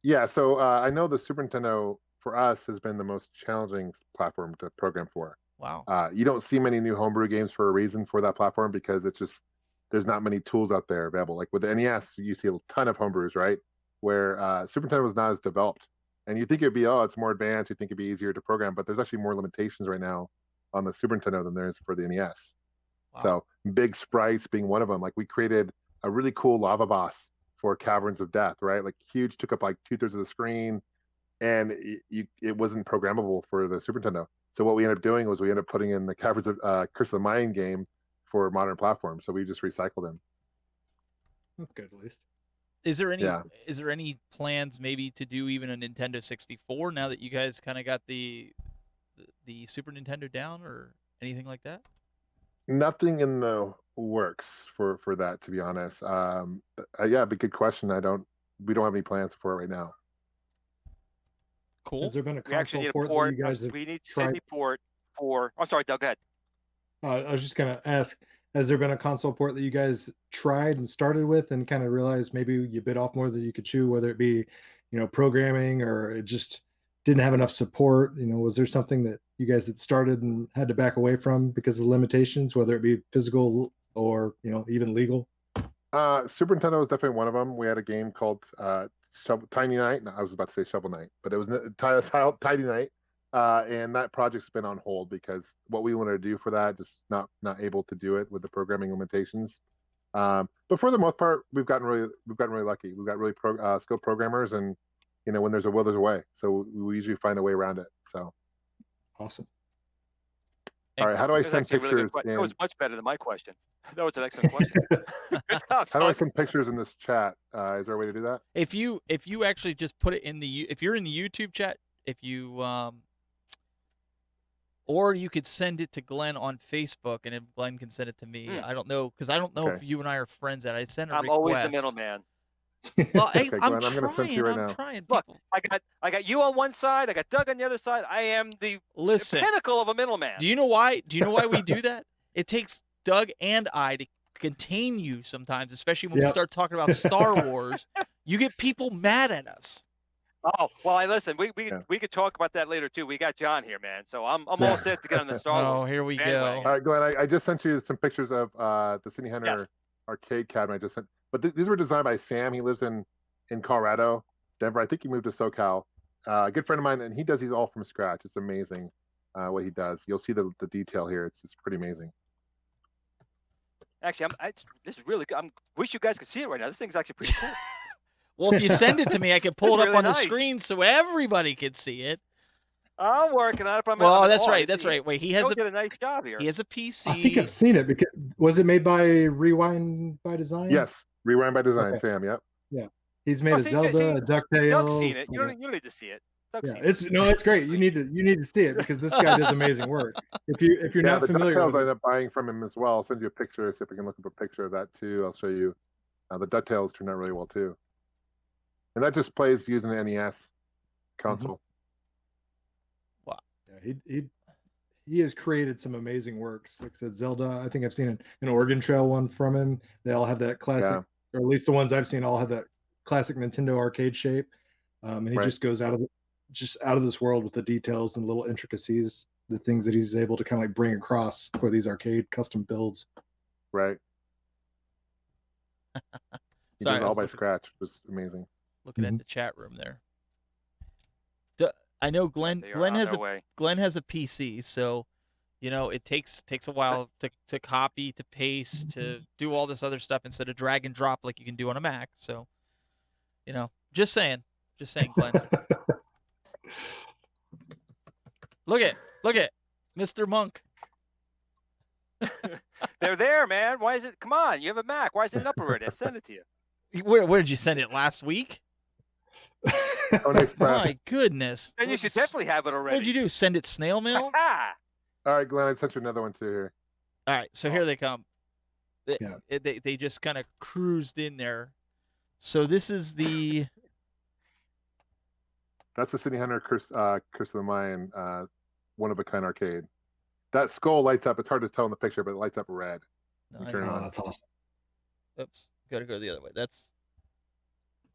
yeah, so I know the Super Nintendo for us has been the most challenging platform to program for. Wow. You don't see many new homebrew games for a reason for that platform, because there's not many tools out there available. Like with the NES, you see a ton of homebrews, right? Where Super Nintendo was not as developed. And you think it'd be, it's more advanced, you think it'd be easier to program, but there's actually more limitations right now on the Super Nintendo than there is for the NES. Wow. So big sprites being one of them. Like we created a really cool lava boss for Caverns of Death, right? Like huge, took up like 2/3 of the screen, and it wasn't programmable for the Super Nintendo. So what we ended up doing was we ended up putting in the Caverns of Curse of the Mayan game for modern platforms. So we just recycled them. That's good, at least. Is there any plans maybe to do even a Nintendo 64 now that you guys kind of got the Super Nintendo down, or anything like that? Nothing in the works for that, to be honest. Yeah, but good question. We don't have any plans for it right now. Cool. Has there been a we actually need console a port that port. you guys have We need to tried? send a port for. I'm sorry, Doug. Go ahead. I was just gonna ask: has there been a console port that you guys tried and started with, and kind of realized maybe you bit off more than you could chew, whether it be, programming, or it just didn't have enough support? Was there something that you guys had started and had to back away from because of limitations, whether it be physical or even legal? Super Nintendo was definitely one of them. We had a game called Tiny Night. No, I was about to say Shovel Knight, but it was Tiny Night. And that project's been on hold because what we wanted to do for that, just not able to do it with the programming limitations. But for the most part, we've gotten really lucky. We've got really skilled programmers, and when there's a will, there's a way. So we usually find a way around it. So awesome. All right, how do I send pictures? Really that was much better than my question. That was an excellent question. Good job, how do I send pictures in this chat? Is there a way to do that? If you actually just put it in if you're in the YouTube chat, or you could send it to Glenn on Facebook, and if Glenn can send it to me. I don't know, because I don't know if Okay. you and I are friends. And I sent a I'm request. always the middleman. Well, hey, Okay, I'm Glenn, I'm gonna send it to you right trying. I'm now. trying. Look, People, I got you on one side. I got Doug on the other side. I am the listen. pinnacle of a middleman. Do you know why? Do you know why we do that? It takes Doug and I to contain you sometimes, especially when we Yep. start talking about Star Wars. You get people mad at us. Oh well, listen. We Yeah. could talk about that later too. We got John here, man. So I'm Yeah. all set to get on the Star Wars. Oh, here we bandwagon. go. All right, Glenn, I just sent you some pictures of the City Hunter Yes. arcade cabinet. I just sent, but these were designed by Sam. He lives in Colorado, Denver. I think he moved to SoCal. A good friend of mine, and he does these all from scratch. It's amazing what he does. You'll see the detail here. It's pretty amazing. Actually, this is really good. I wish you guys could see it right now. This thing's actually pretty cool. Well, if you send it to me, I can pull It's it up really on the nice. screen so everybody can see it. I'm working on it. But Well, that's right. That's right. Wait, he has did a nice job here. he has a PC. I think I've seen it because was it made by Rewind by Design? Yes, Rewind by Design, Okay. Sam. Yep. He's made a Zelda, a DuckTales. Doug's seen it. You don't need to see it. Doug's Yeah, seen it. it's great. You need to see it because this guy does amazing work. If you're not the familiar DuckTales with I it, ended up buying from him as well. I'll send you a picture. See if I can look up a picture of that too. I'll show you. The DuckTales turned out really well too. And that just plays using the NES console. yeah, he has created some amazing works. Like I said, Zelda. I think I've seen an Oregon Trail one from him. They all have that classic, or at least the ones I've seen all have that classic Nintendo arcade shape. And he just goes out of this world with the details and little intricacies, the things that he's able to kind of like bring across for these arcade custom builds. Right. He Sorry, does I all was by looking- scratch. It was amazing. Looking at the chat room there. I know Glenn. They are Glenn on has their a way. Glenn has a PC, so it takes a while to copy, to paste, to do all this other stuff instead of drag and drop like you can do on a Mac. So, just saying, Glenn. Look at Mr. Monk. They're there, man. Why is it? Come on, you have a Mac. Why is it up already? I sent it to you. Where did you send it last week? Pony Express. My goodness. And you should definitely have it already. What did you do? Send it snail mail? Ah, All right, Glenn, I sent you another one too here. All right, so here they come. Yeah. They just kind of cruised in there. So this is the That's the City Hunter Curse of the Mayan, one of a kind arcade. That skull lights up. It's hard to tell in the picture, but it lights up red. You turn it Oh, on. that's awesome. Oops, gotta go the other way.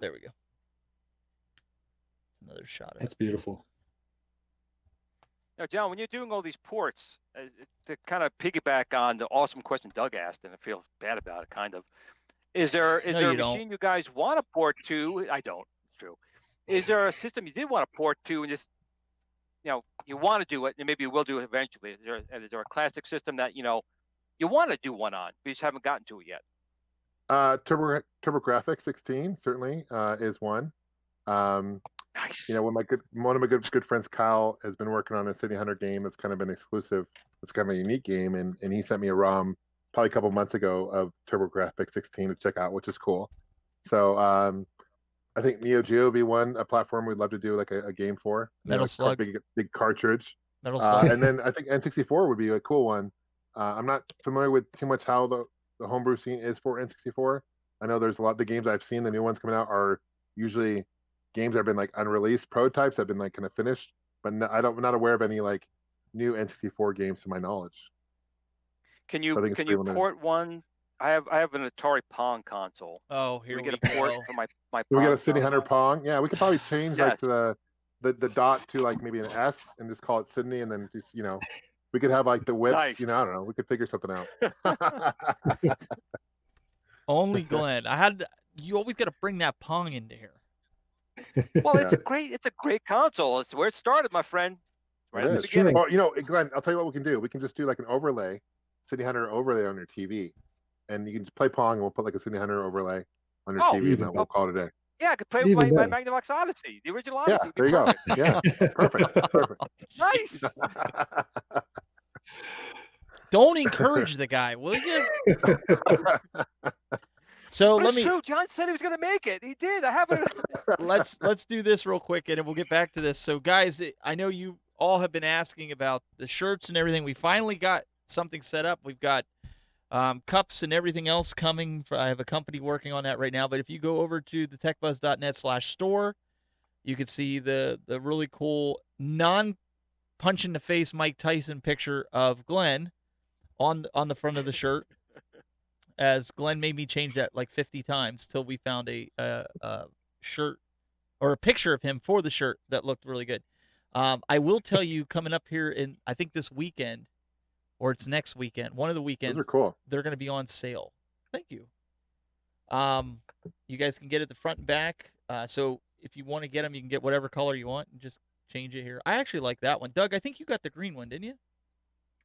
There we go. Another shot of That's it. beautiful. now, John, when you're doing all these ports, to kind of piggyback on the awesome question Doug asked, and I feel bad about it, kind of. Is there a you don't. machine you guys want to port to? I don't. It's true. Is there a system you did want to port to, and just you want to do it, and maybe you will do it eventually? Is there a classic system that you want to do one on, but you just haven't gotten to it yet? TurboGrafx 16 certainly is one. Nice. One of my good friends, Kyle, has been working on a City Hunter game that's kind of been exclusive. It's kind of a unique game, and he sent me a ROM probably a couple months ago of TurboGrafx 16 to check out, which is cool. So I think Neo Geo would be a platform we'd love to do like a game for. Metal Slug. Big cartridge. Metal Slug. And then I think N64 would be a cool one. I'm not familiar with too much how the homebrew scene is for N64. I know there's a lot of the games I've seen, the new ones coming out are usually games that have been like unreleased prototypes that have been like kind of finished, but I'm not aware of any like new N64 games to my knowledge. Can you pretty limited. port one? I have an Atari Pong console. Oh, here we we get a port go. for my Do we get a Pong City Hunter console? Pong? Yeah, we could probably change Yes. like the dot to like maybe an S and just call it Sydney, and then just we could have like the whips. Nice. I don't know. We could figure something out. Only Glenn. You always got to bring that Pong into here. Well, it's a great console. It's where it started, my friend. Right It at the is. beginning. Well, Glenn, I'll tell you what we can do. We can just do like an overlay, City Hunter overlay on your TV, and you can just play Pong, and we'll put like a City Hunter overlay on your TV, and then we'll call it a day. Yeah, I could play Even with my better. Magnavox Odyssey, the original Yeah, Odyssey. there you go. Yeah, perfect. Nice. Don't encourage the guy, will you? So But let it's me true. John said he was going to make it. He did. I haven't. let's do this real quick, and then we'll get back to this. So, guys, I know you all have been asking about the shirts and everything. We finally got something set up. We've got cups and everything else coming. I have a company working on that right now. But if you go over to the techbuzz.net/store, you can see the really cool non-punch in the face Mike Tyson picture of Glenn on the front of the shirt. As Glenn made me change that like 50 times till we found a shirt or a picture of him for the shirt that looked really good. I will tell you, coming up here in, I think this weekend, or it's next weekend, one of the weekends, Those are cool. they're going to be on sale. Thank you. You guys can get it the front and back. So if you want to get them, you can get whatever color you want and just change it here. I actually like that one. Doug, I think you got the green one, didn't you?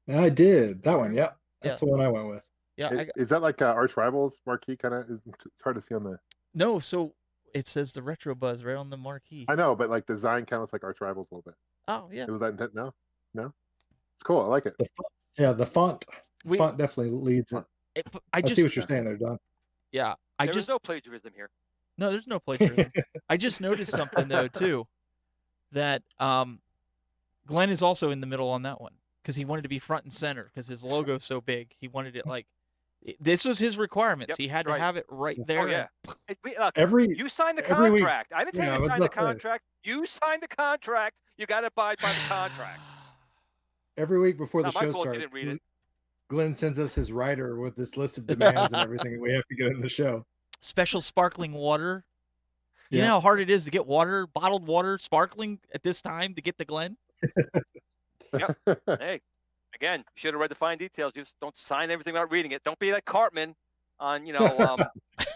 Yeah, I did. That one, yep. That's the one I went with. Yeah. Is that like Arch Rivals marquee kind of? It's hard to see on the. No, so it says the Retro Buzz right on the marquee. I know, but like design kind of looks like Arch Rivals a little bit. Oh, yeah. Was that intent? No, it's cool. I like it. The font definitely leads it. I see what you're saying there, Don. Yeah, There's no plagiarism here. No, there's no plagiarism. I just noticed something though too, that Glenn is also in the middle on that one because he wanted to be front and center because his logo's so big. He wanted it like this was his requirements. Yep, he had to have it right there. Oh yeah. Look, Every you signed the every week. contract. I didn't tell Yeah, I you was to sign the about to say. contract. You signed the contract. You got to abide by the contract. Every week before the Not my show fault you starts, didn't read it. Glenn sends us his writer with this list of demands and everything that we have to get in the show. Special sparkling water. You Yeah. know how hard it is to get water, bottled water, sparkling at this time to get to Glenn? Hey, again, you should have read the fine details. Just don't sign everything without reading it. Don't be like Cartman on,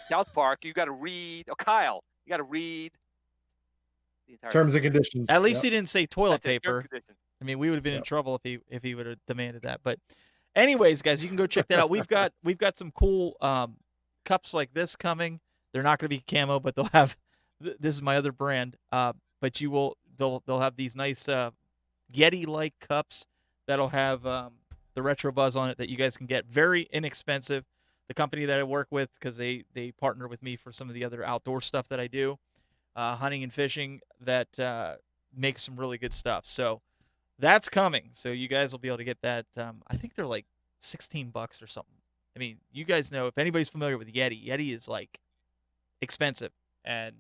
South Park. You got to read. Oh, Kyle, you got to read the entire Terms and conditions. At least Yep. he didn't say toilet That's it, your paper. condition. I mean, we would have been in Yep. trouble if he would have demanded that. But anyways, guys, you can go check that out. We've got some cool cups like this coming. They're not going to be camo, but they'll have this is my other brand. But they'll have these nice Yeti-like cups that'll have the Retro Buzz on it that you guys can get very inexpensive. The company that I work with, because they partner with me for some of the other outdoor stuff that I do, hunting and fishing, that makes some really good stuff. So that's coming. So you guys will be able to get that. I think they're like $16 or something. I mean, you guys know, if anybody's familiar with Yeti is like expensive, and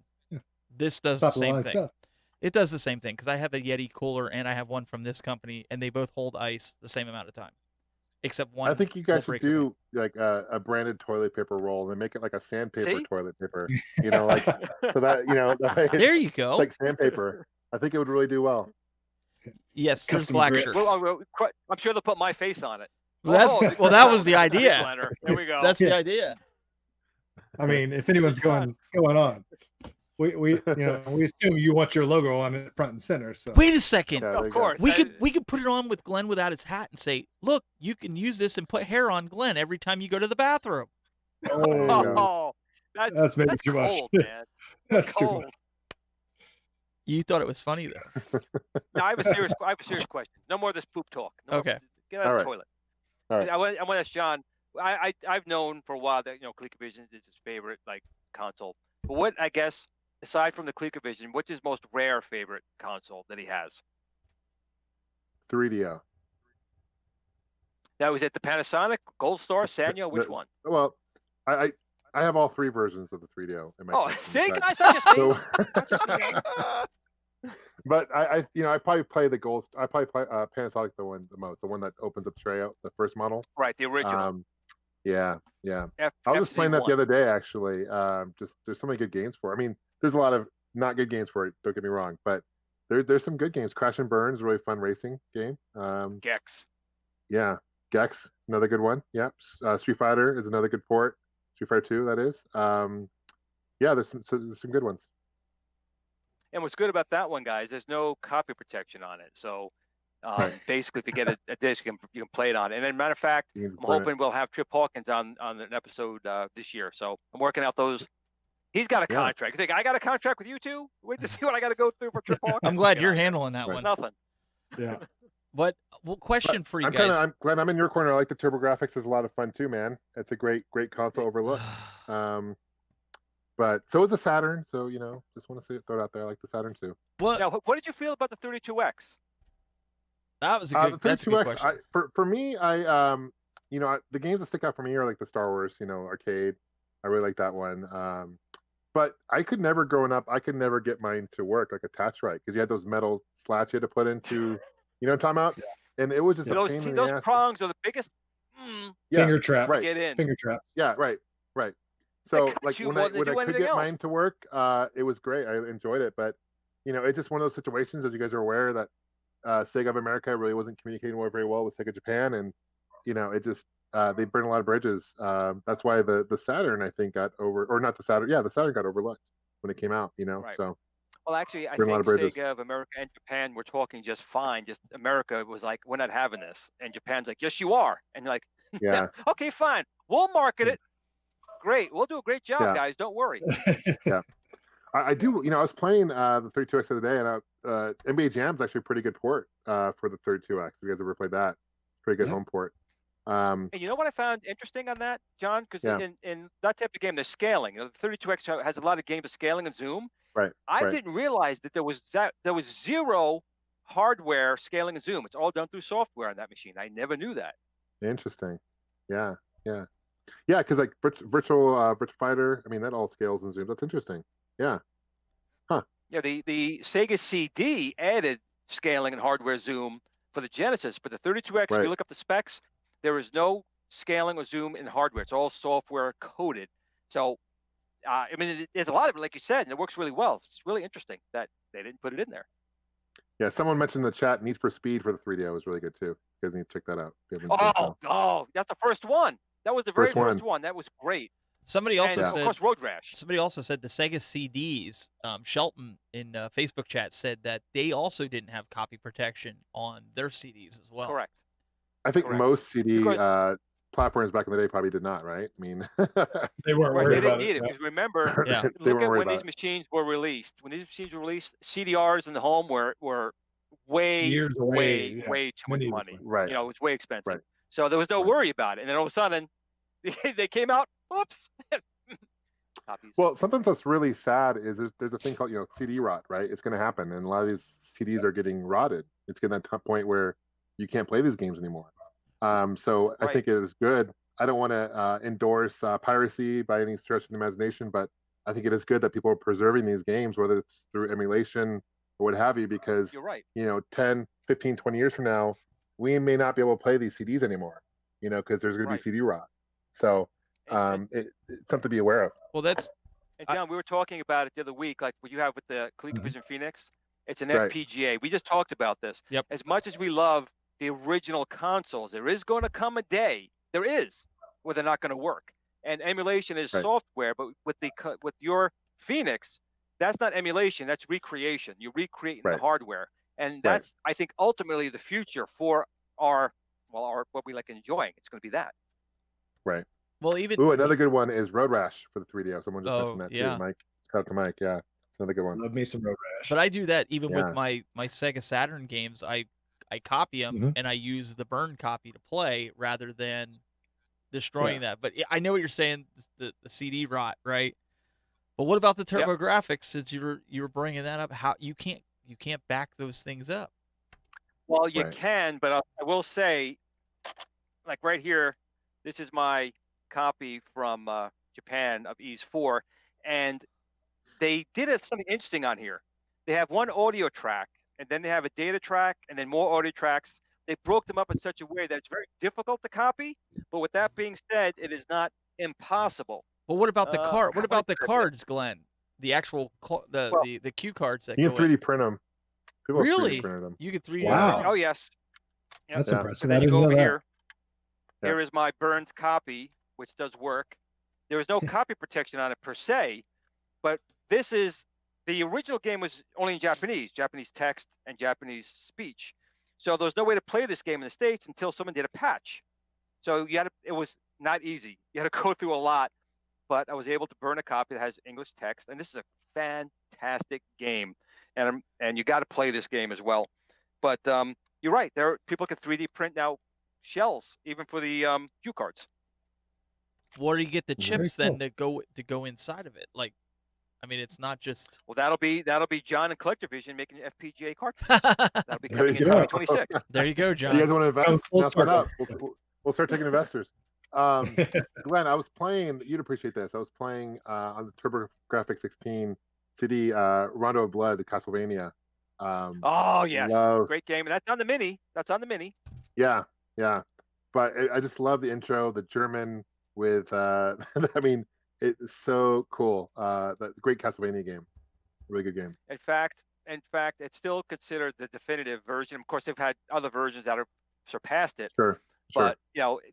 this does the Top of the same line thing. stuff. It does the same thing because I have a Yeti cooler and I have one from this company, and they both hold ice the same amount of time, except one. I think you guys will should break away. do like a branded toilet paper roll and make it like a sandpaper See? toilet paper. Like so that that way There it's, you go. it's like sandpaper. I think it would really do well. Yes, there's Custom black grits. shirts. Well, I'm sure they'll put my face on it. Well, that was the idea. Leonard. There we go. That's Yeah. the idea. I mean, if anyone's going on, we assume you want your logo on it front and center. So Wait a second. Yeah, there you Of go. course. We could put it on with Glenn without his hat and say, "Look, you can use this and put hair on Glenn every time you go to the bathroom." There you go. Oh, That's maybe too much. cold, man. that's too Cold. much. You thought it was funny though. Now, I have a serious question. No more of this poop talk. No more- Okay. Get out of All the right. toilet. All right. I want to ask John. I've known for a while that ColecoVision is his favorite console. But what, I guess, aside from the ColecoVision, what's his most rare favorite console that he has? 3DO. Now, is it the Panasonic, Gold Star, Sanyo? Which one? Well, I have all three versions of the 3DO in my Oh, collection, see, but- guys, I just see. So, Not just me. but I probably play the gold. I probably play Panasonic the most, the one that opens up the tray out, the first model. Right, the original. Yeah. I was just playing that the other day, actually. Just there's so many good games for it. I mean, there's a lot of not good games for it. Don't get me wrong, but there's some good games. Crash and Burn is a really fun racing game. Gex. Yeah, Gex, another good one. Yeah, Street Fighter is another good port. Street Fighter 2, that is. Yeah, there's some good ones. And what's good about that one, guys, there's no copy protection on it. So Right. basically, if you get a disc, you can play it on it. And as a matter of fact, You can I'm play it. hoping we'll have Trip Hawkins on an episode this year. So I'm working out those. He's got a Yeah. contract. You think I got a contract with you two? Wait to see what I got to go through for Trip Hawkins. I'm glad Get you're on. handling that Right. one. Nothing. Yeah. But question for you I'm guys. Glenn, I'm in your corner. I like the TurboGrafx. It's a lot of fun too, man. It's a great console overlook. But so is the Saturn. So just want to throw it out there. I like the Saturn too. What? Now, what did you feel about the 32X? That was a The good. That's a good 32X. question. For me, the games that stick out for me are like the Star Wars, arcade. I really like that one. But I could never, growing up, I could never get mine to work like attach right because you had those metal slats you had to put into, what I'm talking about? And it was just a Those pain in the those ass. prongs are the biggest. Yeah, Finger trap. right. Get in. Finger trap. Yeah, right. So cut like you when more I than when they I do could anything get else. mine to work, it was great. I enjoyed it, but it's just one of those situations, as you guys are aware, that Sega of America really wasn't communicating very well with Sega Japan, and it just they burned a lot of bridges. That's why the Saturn, I think, got over, or not the Saturn. Yeah, the Saturn got overlooked when it came out. Right. So Well, actually, I burned a lot think of bridges. Sega of America and Japan were talking just fine. Just America was like, we're not having this, and Japan's like, yes, you are, and you're like, Yeah, okay, fine, we'll market it. Great, we'll do a great job, Yeah. guys. Don't worry. yeah. I do. I was playing the 32X the other day, and NBA Jam's actually a pretty good port for the 32X. If you guys ever played that, pretty good Yeah. home port. And you know what I found interesting on that, John? Because Yeah. in that type of game, there's scaling. The 32X has a lot of games of scaling and zoom. Right. I right. didn't realize that there was zero hardware scaling and zoom. It's all done through software on that machine. I never knew that. Interesting. Yeah. Because like virtual fighter, I mean that all scales and zooms. That's interesting. Yeah. Yeah, the Sega CD added scaling and hardware zoom for the Genesis, but the 32X, if Right. you look up the specs, there is no scaling or zoom in hardware. It's all software coded. So, I mean, there's a lot of it, like you said, and it works really well. It's really interesting that they didn't put it in there. Yeah. Someone mentioned in the chat Need for Speed for the 3DO was really good too. You guys need to check that out. If you haven't done so. Oh, that's the first one. That was the very First first one. That was great. Somebody also And said. of course, Road Rash. Somebody also said the Sega CDs. Shelton in Facebook chat said that they also didn't have copy protection on their CDs as well. Correct. I think Correct. most CD Because- platforms back in the day probably did not, right? I mean, They weren't Right, worried they didn't about need it it. because remember, Yeah. they look weren't at worried when about these it. machines were released. When these machines were released, CDRs in the home were way, Years away, yeah. way too much Many money. Right. It was way expensive. Right. So there was no Right. worry about it. And then all of a sudden, they came out. Oops. Copies. Well, something that's really sad is there's a thing called CD rot, right? It's going to happen, and a lot of these CDs are getting rotted. It's getting to that point where you can't play these games anymore. So I Right. think it is good. I don't want to endorse piracy by any stretch of the imagination, but I think it is good that people are preserving these games, whether it's through emulation or what have you, because You're right. 10, 15, 20 years from now, we may not be able to play these CDs anymore, because there's going to Right. be CD rot. So And- it's something to be aware of. Well, that's And John, we were talking about it the other week, like what you have with the ColecoVision Phoenix. It's an Right. FPGA. We just talked about this. Yep. As much as we love the original consoles, there is going to come a day, where they're not going to work. And emulation is Right. software, but with your Phoenix, that's not emulation, that's recreation. You're recreating the Right. hardware. And that's, I think, ultimately the future for our what we like enjoying. It's going to be that. Right. well even. Ooh, another good one is Road Rash for the 3DO. Someone just Oh, mentioned that yeah. too. Mike, shout out to Mike. Yeah, it's another good one. Love me some Road Rash. But I do that even Yeah. with my Sega Saturn games. I copy them Mhm. and I use the burn copy to play rather than destroying that. But I know what you're saying, the CD rot, right? But what about the Yep. TurboGrafx? Since you were bringing that up, how you can't back those things up? Well, you Right. can, but I will say, like right here, this is my copy from Japan of Ease 4, and they did something interesting on here. They have one audio track, and then they have a data track, and then more audio tracks. They broke them up in such a way that it's very difficult to copy. But with that being said, it is not impossible. But what about the card? What how about the would I put it? cards, Glenn? The actual the cue cards that You go can 3D print them. People have 3D Really? printed them. You could 3D. Wow. Oh yes. Yep. That's Yeah. impressive. And I then you didn't go know over that. here. Yeah. Here is my burned copy, which does work. There is no copy protection on it per se, but this is the original game was only in Japanese text and Japanese speech. So there's no way to play this game in the States until someone did a patch. So it was not easy. You had to go through a lot, but I was able to burn a copy that has English text, and this is a fantastic game, and you got to play this game as well. But you're right. People can 3D print now shells even for the cue cards. Where do you get the Very chips then cool. to go inside of it? Like I mean, it's not just. Well, that'll be John and CollectorVision making FPGA cartridges. That'll be There coming you in go. 2026. There you go, You John. guys want to invest? Comes full Now sign circle. up. We'll start taking investors. Glenn, I was playing. You'd appreciate this. I was playing on the TurboGrafx 16 CD, Rondo of Blood, the Castlevania. Oh yes, love- great game, and that's on the mini. Yeah, yeah. But I just love the intro, the German with. I mean, it's so cool. The great Castlevania game, really good game. In fact, it's still considered the definitive version. Of course, they've had other versions that have surpassed it. Sure. But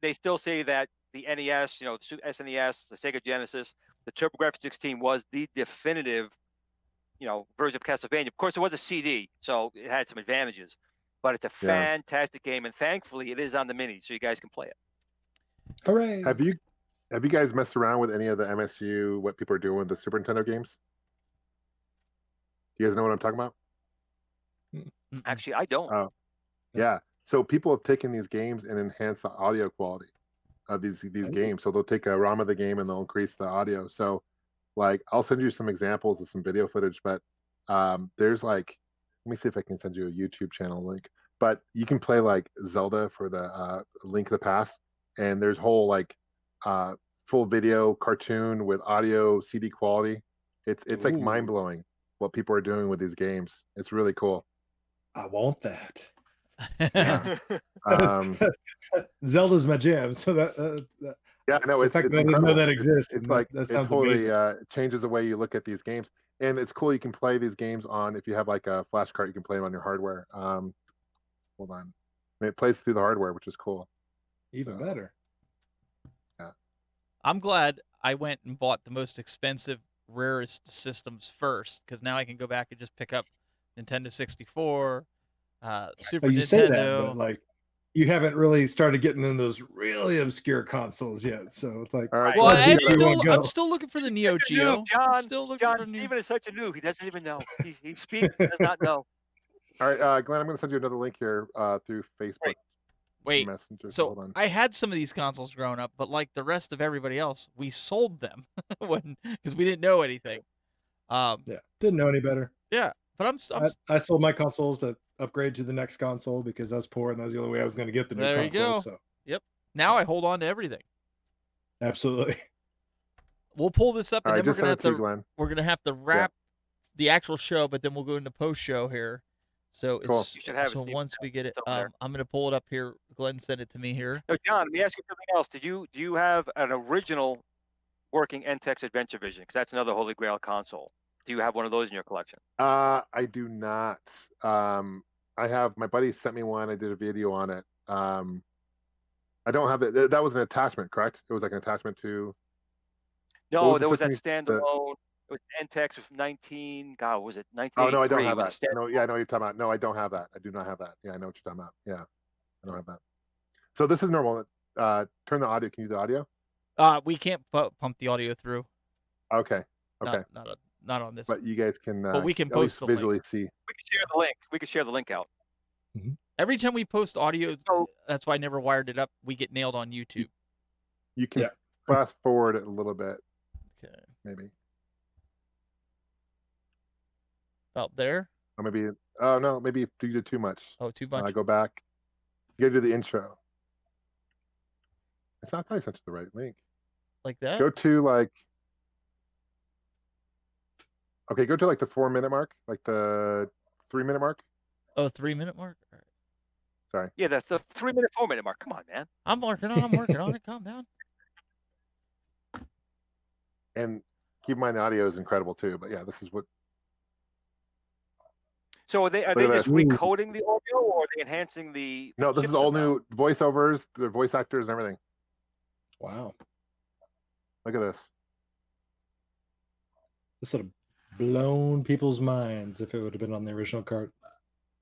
they still say that the NES, the SNES, the Sega Genesis, the TurboGrafx 16 was the definitive, version of Castlevania. Of course, it was a CD, so it had some advantages. But it's a fantastic game, and thankfully, it is on the mini, so you guys can play it. Hooray! Have you guys messed around with any of the MSU? What people are doing with the Super Nintendo games? You guys know what I'm talking about? Actually, I don't. Yeah. So people have taken these games and enhanced the audio quality of these games. So they'll take a ROM of the game and they'll increase the audio. So, like, I'll send you some examples of some video footage, but there's like, let me see if I can send you a YouTube channel link. But you can play like Zelda for the Link of the Past, and there's whole like full video cartoon with audio CD quality. It's like mind blowing what people are doing with these games. It's really cool. I want that. Yeah. Zelda's my jam, so that yeah, no, the it's fact that I didn't incredible. know that exists. It's like that it sounds totally amazing. changes the way you look at these games, and it's cool. You can play these games on, if you have like a flash card, you can play them on your hardware. Hold on, and it plays through the hardware, which is cool. Even better. Yeah, I'm glad I went and bought the most expensive, rarest systems first, because now I can go back and just pick up Nintendo 64, Super You Nintendo. say that, but like, you haven't really started getting in those really obscure consoles yet. So it's like, all right. Well, Well, I'm still looking for the Neo Geo. I'm still looking for new. Steven is such a noob. He doesn't even know. He speaks, does not know. All right, Glenn, I'm going to send you another link here through Facebook. Wait, Messenger. so Hold on. I had some of these consoles growing up, but like the rest of everybody else, we sold them because we didn't know anything. yeah, didn't know any better. Yeah, but I sold my consoles to upgrade to the next console because I was poor and that was the only way I was going to get the new console. There you go. So. Yep. Now I hold on to everything. Absolutely. We'll pull this up, and then we're gonna have to wrap the actual show, but then we'll go into post show here. So cool. You should have so it, once we get it, I'm gonna pull it up here. Glenn sent it to me here. So John, let me ask you something else. Do you have an original working NTEX Adventure Vision? Because that's another Holy Grail console. Do you have one of those in your collection? I do not. I have, my buddy sent me one. I did a video on it. I don't have that. That was an attachment, correct? It was like an attachment to. No, there was that standalone. It was NTEX with 19. God, was it 1983? Oh no, I don't have that. No, yeah, I know what you're talking about. No, I don't have that. I do not have that. Yeah, I know what you're talking about. Yeah, I don't have that. So this is normal. Turn the audio. Can you do the audio? We can't pump the audio through. Okay. Okay. Not on this. But you guys can. But we can at post least visually link. see. We can share the link. We can share the link out. Mm-hmm. Every time we post audio, that's why I never wired it up. We get nailed on YouTube. You can fast forward it a little bit. Okay. Maybe. About there? Or maybe. Oh no, maybe you did too much. Oh, too much. Go back. You gotta do the intro. It's not probably such the right link. Like that? Go to like. Okay, go to like the 4-minute mark, like the 3-minute mark. Oh, 3-minute mark? All right. Sorry. Yeah, that's the 3-minute, 4-minute mark. Come on, man. I'm working on it. Calm down. And keep in mind the audio is incredible too. But yeah, this is what. So are they just recoding the audio, or are they enhancing the? No, this is all new voiceovers, the voice actors, and everything. Wow. Look at this. This would have blown people's minds if it would have been on the original cart.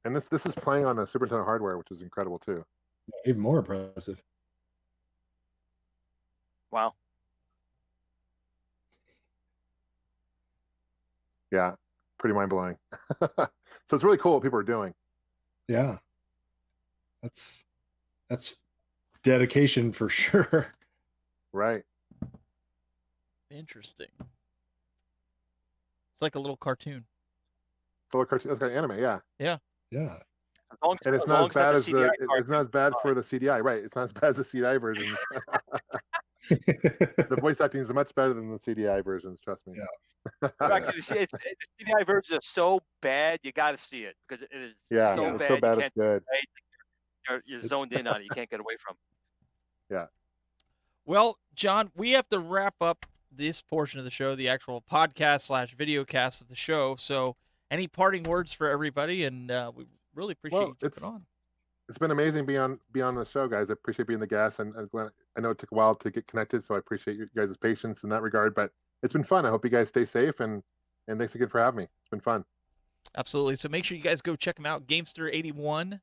And this is playing on the Super Nintendo hardware, which is incredible too. Even more impressive. Wow. Yeah, pretty mind blowing. So it's really cool what people are doing. Yeah. That's dedication for sure. Right. Interesting. It's like a little cartoon. Full of cartoon. It's got anime, yeah. Yeah. As long And it's as not long as bad as it's not a the CDI card, it's not as bad for the CDI, right? It's not as bad as the CDI versions. The voice acting is much better than the CDI versions. Trust me. Yeah. actually, the CDI versions are so bad, you got to see it because it is Yeah, so it's bad so you bad it's can't. good. You're It's- zoned in on it. You can't get away from. Yeah. Well, John, we have to wrap up this portion of the show, the actual podcast / video cast of the show. So, any parting words for everybody? And we really appreciate you jumping on. It's been amazing being on the show, guys. I appreciate being the guest, and Glenn, I know it took a while to get connected, so I appreciate you guys' patience in that regard. But it's been fun. I hope you guys stay safe, and thanks again for having me. It's been fun. Absolutely. So make sure you guys go check him out, Gamester81,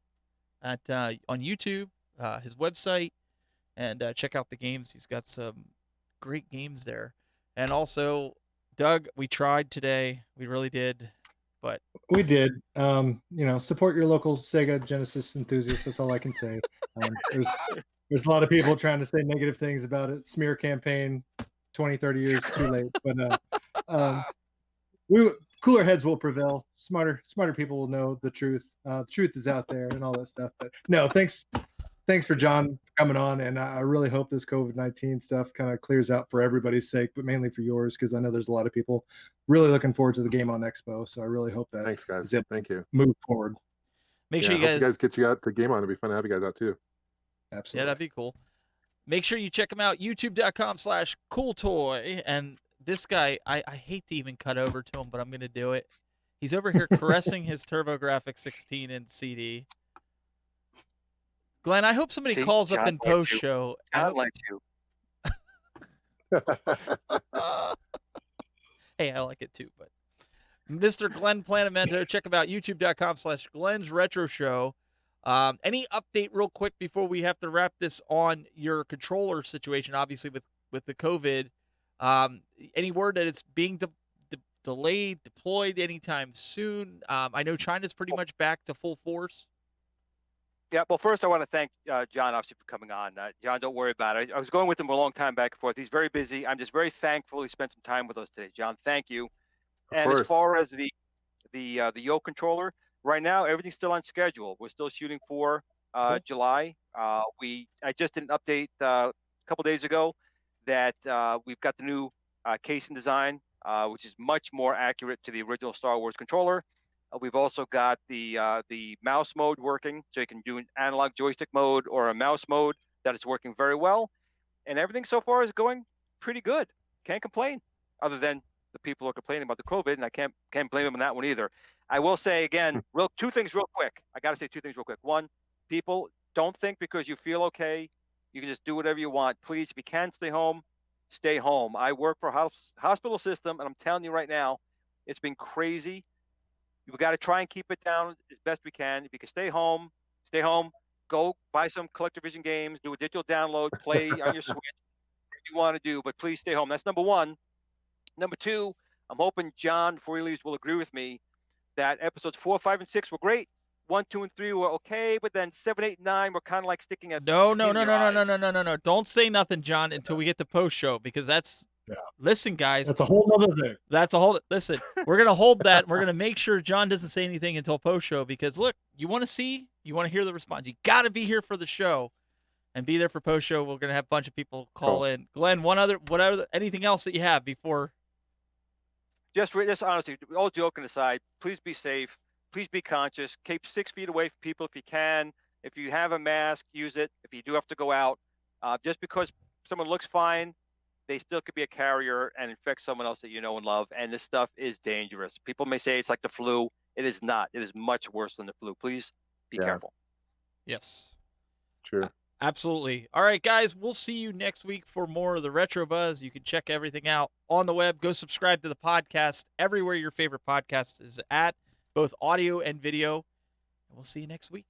at on YouTube, his website, and check out the games. He's got some great games there. And also, Doug, we tried today. We really did. But we did. Support your local Sega Genesis enthusiasts. That's all I can say. There's a lot of people trying to say negative things about it. Smear campaign, 20, 30 years too late. But cooler heads will prevail. Smarter people will know the truth. The truth is out there and all that stuff. But no, thanks for John coming on, and I really hope this COVID-19 stuff kind of clears out for everybody's sake, but mainly for yours, because I know there's a lot of people really looking forward to the Game on Expo. So I really hope that Thanks, guys. Thank you. Move forward. Make sure you guys get you out to Game On. It'd be fun to have you guys out too. Absolutely. Yeah, that'd be cool. Make sure you check him out, youtube.com/cooltoy. And this guy, I hate to even cut over to him, but I'm going to do it. He's over here caressing his TurboGrafx 16 in CD. Glenn, I hope somebody calls up in post-show. I like you. Hey, I like it too, but Mr. Glenn Planamento, check him out, youtube.com/Glenn's Retro Show. Any update real quick before we have to wrap this on your controller situation, obviously with the COVID? Any word that it's being delayed, deployed anytime soon? I know China's pretty much back to full force. Yeah, well, first I want to thank John, obviously, for coming on. John, don't worry about it. I was going with him a long time back and forth. He's very busy. I'm just very thankful he spent some time with us today. John, thank you. And as far as the Yoke controller, right now everything's still on schedule. We're still shooting for July. I just did an update a couple days ago that we've got the new casing design, which is much more accurate to the original Star Wars controller. We've also got the mouse mode working, so you can do an analog joystick mode or a mouse mode that is working very well. And everything so far is going pretty good. Can't complain, other than the people are complaining about the COVID, and I can't blame them on that one either. I will say again, two things real quick. I got to say two things real quick. One, people, don't think because you feel okay, you can just do whatever you want. Please, if you can stay home, stay home. I work for a hospital system, and I'm telling you right now, it's been crazy. We've got to try and keep it down as best we can. If you can stay home. Go buy some CollectorVision games, do a digital download, play on your Switch, whatever you want to do, but please stay home. That's number one. Number two, I'm hoping John, before he leaves, will agree with me that episodes 4, 5, and 6 were great. 1, 2, and 3 were okay, but then 7, 8, and 9 were kind of like sticking at No. Don't say nothing, John, until we get to post show, because that's listen, guys. That's a whole other thing. Listen, we're gonna hold that. We're gonna make sure John doesn't say anything until post show, because look, you want to hear the response. You got to be here for the show and be there for post show. We're gonna have a bunch of people call in. Glenn, anything else that you have before? Just honestly, all joking aside, please be safe. Please be conscious. Keep 6 feet away from people if you can. If you have a mask, use it. If you do have to go out, just because someone looks fine, they still could be a carrier and infect someone else that you know and love. And this stuff is dangerous. People may say it's like the flu. It is not. It is much worse than the flu. Please be careful. Yes. Sure. Absolutely. All right, guys, we'll see you next week for more of the Retro Buzz. You can check everything out on the web. Go subscribe to the podcast everywhere your favorite podcast is at, both audio and video. And we'll see you next week.